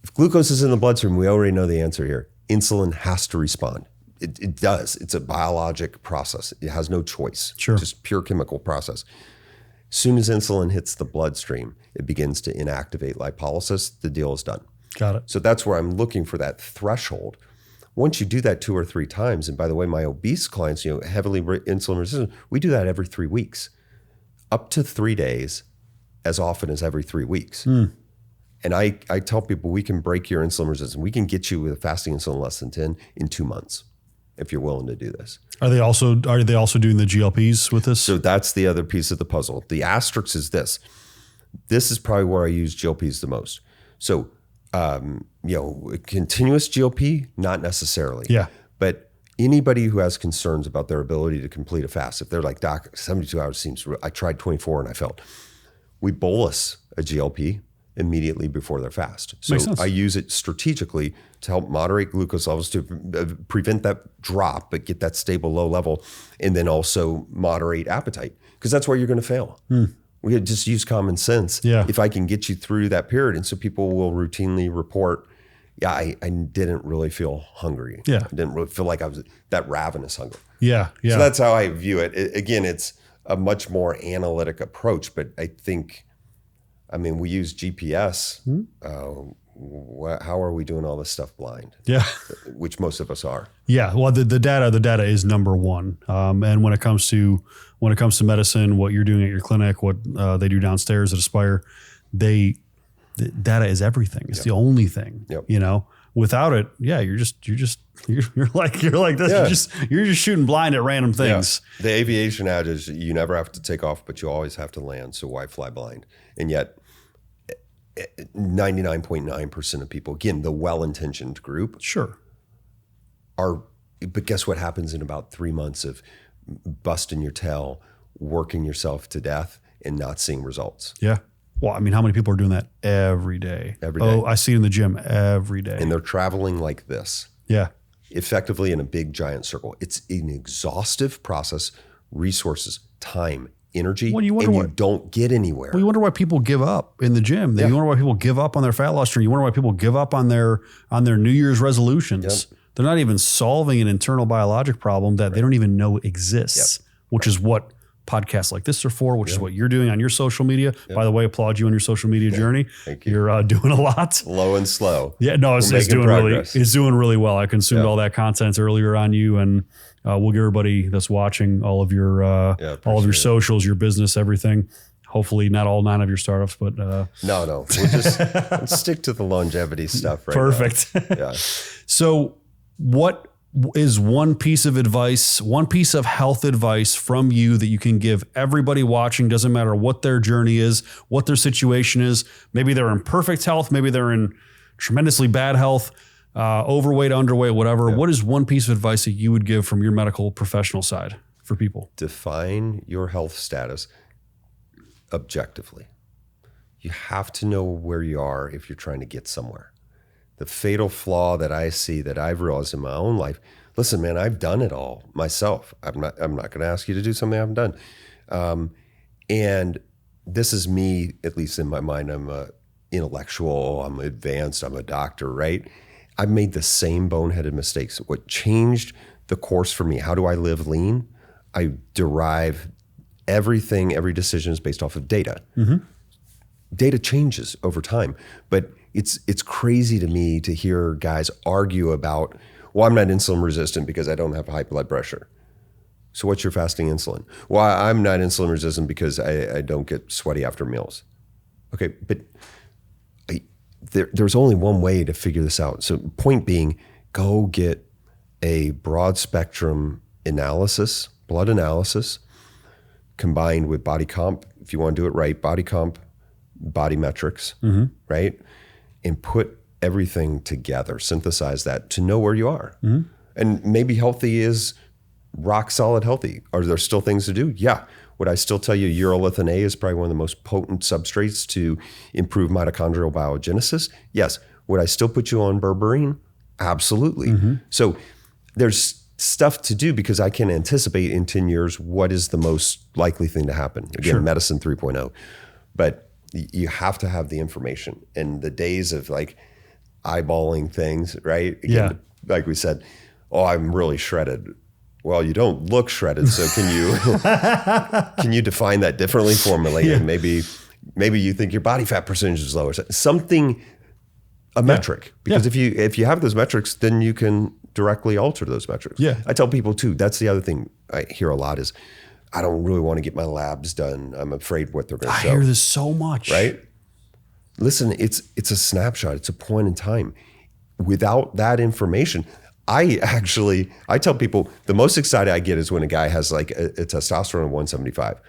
Speaker 2: If glucose is in the bloodstream, we already know the answer here. Insulin has to respond. It does. It's a biologic process. It has no choice.
Speaker 1: Sure.
Speaker 2: Just pure chemical process. As soon as insulin hits the bloodstream, it begins to inactivate lipolysis. The deal is done.
Speaker 1: Got it.
Speaker 2: So that's where I'm looking for that threshold. Once you do that 2 or 3 times, and by the way, my obese clients, heavily insulin resistant, we do that every 3 weeks, up to 3 days, as often as every 3 weeks. And I tell people we can break your insulin resistance. We can get you with a fasting insulin less than 10 in 2 months if you're willing to do this.
Speaker 1: Are they also doing the GLPs with this?
Speaker 2: So that's the other piece of the puzzle. The asterisk is this. This is probably where I use GLPs the most. So, continuous GLP, not necessarily.
Speaker 1: Yeah.
Speaker 2: But anybody who has concerns about their ability to complete a fast, if they're like, doc, 72 hours seems, I tried 24 and I failed. We bolus a GLP immediately before their fast. So
Speaker 1: Makes sense.
Speaker 2: I use it strategically to help moderate glucose levels, to prevent that drop, but get that stable low level, and then also moderate appetite, because that's where you're going to fail. We just use common sense.
Speaker 1: Yeah.
Speaker 2: If I can get you through that period. And so people will routinely report, I didn't really feel hungry.
Speaker 1: Yeah.
Speaker 2: I didn't really feel like I was that ravenous hunger.
Speaker 1: Yeah.
Speaker 2: So that's how I view it. Again, it's a much more analytic approach, but I think, we use GPS. How are we doing all this stuff blind?
Speaker 1: Yeah.
Speaker 2: Which most of us are.
Speaker 1: Yeah. Well, the data is number one. And when it comes to medicine, what you're doing at your clinic, what they do downstairs at Aspire, the data is everything. It's the only thing.
Speaker 2: Yep.
Speaker 1: Without it, you're like this.
Speaker 2: Yeah.
Speaker 1: You're just shooting blind at random things.
Speaker 2: Yeah. The aviation adage is you never have to take off, but you always have to land. So why fly blind? And yet 99.9% of people, again, the well-intentioned group,
Speaker 1: Sure,
Speaker 2: but guess what happens in about 3 months of busting your tail, working yourself to death, and not seeing results?
Speaker 1: Yeah. Well, how many people are doing that every day?
Speaker 2: Every day.
Speaker 1: Oh, I see it in the gym every day.
Speaker 2: And they're traveling like this.
Speaker 1: Yeah.
Speaker 2: Effectively in a big giant circle. It's an exhaustive process, resources, time, energy,
Speaker 1: Well, you
Speaker 2: don't get anywhere.
Speaker 1: Well, you wonder why people give up in the gym. You wonder why people give up on their fat loss journey. You wonder why people give up on their New Year's resolutions.
Speaker 2: Yep.
Speaker 1: They're not even solving an internal biologic problem that they don't even know exists, which is what podcasts like this are for, which is what you're doing on your social media. By the way, applaud you on your social media journey.
Speaker 2: Thank you.
Speaker 1: You're doing a lot.
Speaker 2: Low and slow.
Speaker 1: Yeah, no, it's doing
Speaker 2: progress.
Speaker 1: it's doing really well. I consumed all that content earlier on you, and we'll give everybody that's watching all of your socials, your business, everything. Hopefully not all 9 of your startups, but
Speaker 2: no, we'll just stick to the longevity stuff right
Speaker 1: perfect.
Speaker 2: now. Yeah.
Speaker 1: So what is one piece of advice, one piece of health advice from you that you can give everybody watching? Doesn't matter what their journey is, what their situation is. Maybe they're in perfect health. Maybe they're in tremendously bad health, overweight, underweight, whatever. What is one piece of advice that you would give from your medical professional side for people?
Speaker 2: Define your health status objectively. You have to know where you are if you're trying to get somewhere. The fatal flaw that I see, that I've realized in my own life, listen, man, I've done it all myself. I'm not going to ask you to do something I haven't done. And this is me, at least in my mind. I'm a intellectual, I'm advanced, I'm a doctor, right? I've made the same boneheaded mistakes. What changed the course for me? How do I live lean? I derive everything, every decision is based off of data. Mm-hmm. Data changes over time, but it's crazy to me to hear guys argue about, well, I'm not insulin resistant because I don't have high blood pressure. So what's your fasting insulin? Well, I'm not insulin resistant because I don't get sweaty after meals. Okay, but there's only one way to figure this out. So point being, go get a broad spectrum analysis, blood analysis, combined with body comp, if you want to do it right, body comp, body metrics, right? And put everything together, synthesize that to know where you are. Mm-hmm. And maybe healthy is rock solid healthy. Are there still things to do? Yeah. Would I still tell you urolithin A is probably one of the most potent substrates to improve mitochondrial biogenesis? Yes. Would I still put you on berberine? Absolutely. So there's stuff to do because I can anticipate in 10 years what is the most likely thing to happen. Again, medicine 3.0. But you have to have the information. And the days of like eyeballing things, right? Again, like we said, oh, I'm really shredded. Well, you don't look shredded, so can you define that differently, formulate and maybe you think your body fat percentage is low or something, a metric. Because if you have those metrics, then you can directly alter those metrics. I tell people too, that's the other thing I hear a lot is, I don't really want to get my labs done. I'm afraid what they're going to show.
Speaker 1: I hear this so much.
Speaker 2: Right? Listen, it's a snapshot. It's a point in time. Without that information, I tell people the most excited I get is when a guy has like a testosterone of 175,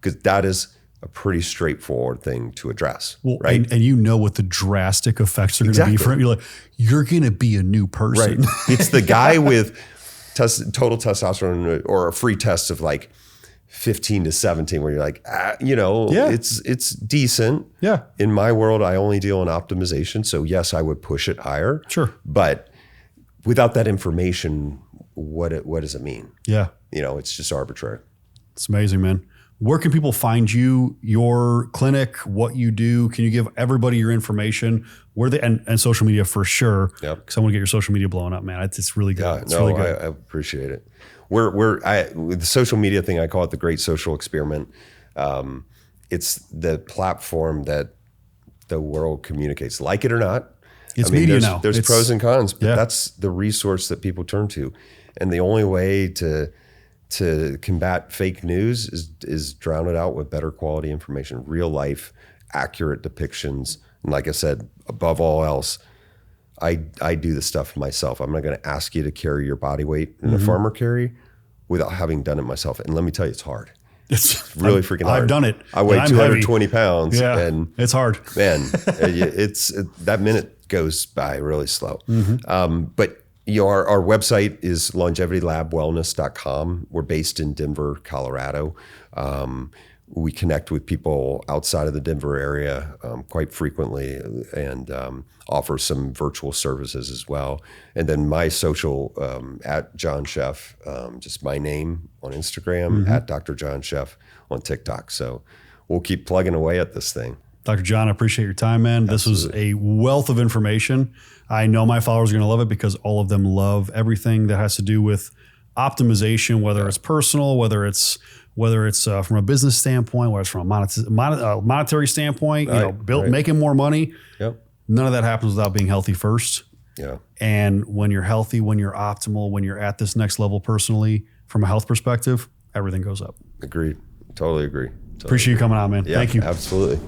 Speaker 2: because that is a pretty straightforward thing to address.
Speaker 1: Well,
Speaker 2: right?
Speaker 1: And you know what the drastic effects are going to be for him. You're going to be a new person.
Speaker 2: Right. It's the guy with total testosterone or a free test of like 15 to 17 where you're like, it's decent.
Speaker 1: Yeah.
Speaker 2: In my world, I only deal in optimization. So yes, I would push it higher.
Speaker 1: Sure.
Speaker 2: But without that information, what does it mean?
Speaker 1: Yeah.
Speaker 2: It's just arbitrary.
Speaker 1: It's amazing, man. Where can people find you, your clinic, what you do? Can you give everybody your information? Where and social media for sure. Yep. Because I want to get your social media blowing up, man. It's really good.
Speaker 2: Yeah,
Speaker 1: it's really good.
Speaker 2: I appreciate it. With the social media thing, I call it the great social experiment. It's the platform that the world communicates, like it or not.
Speaker 1: It's media now.
Speaker 2: There's pros and cons, but that's the resource that people turn to. And the only way to combat fake news is drown it out with better quality information, real life, accurate depictions. And like I said, above all else, I do the stuff myself. I'm not going to ask you to carry your body weight in a farmer carry without having done it myself. And let me tell you, it's hard. It's really freaking hard.
Speaker 1: I've done it.
Speaker 2: I weigh 220 pounds.
Speaker 1: Yeah,
Speaker 2: and
Speaker 1: it's hard.
Speaker 2: Man, that minute goes by really slow. But our website is longevitylabwellness.com. We're based in Denver, Colorado. We connect with people outside of the Denver area quite frequently and offer some virtual services as well. And then my social at John Schoeff, just my name on Instagram, at Dr. John Schoeff on TikTok. So we'll keep plugging away at this thing.
Speaker 1: Dr. John, I appreciate your time, man. Absolutely. This was a wealth of information. I know my followers are going to love it because all of them love everything that has to do with optimization, whether it's personal, whether it's from a business standpoint, whether it's from a monetary standpoint, making more money.
Speaker 2: Yep.
Speaker 1: None of that happens without being healthy first.
Speaker 2: Yeah.
Speaker 1: And when you're healthy, when you're optimal, when you're at this next level personally, from a health perspective, everything goes up.
Speaker 2: Agreed. Totally agree.
Speaker 1: Appreciate you coming on, man.
Speaker 2: Yeah,
Speaker 1: Thank you.
Speaker 2: Absolutely.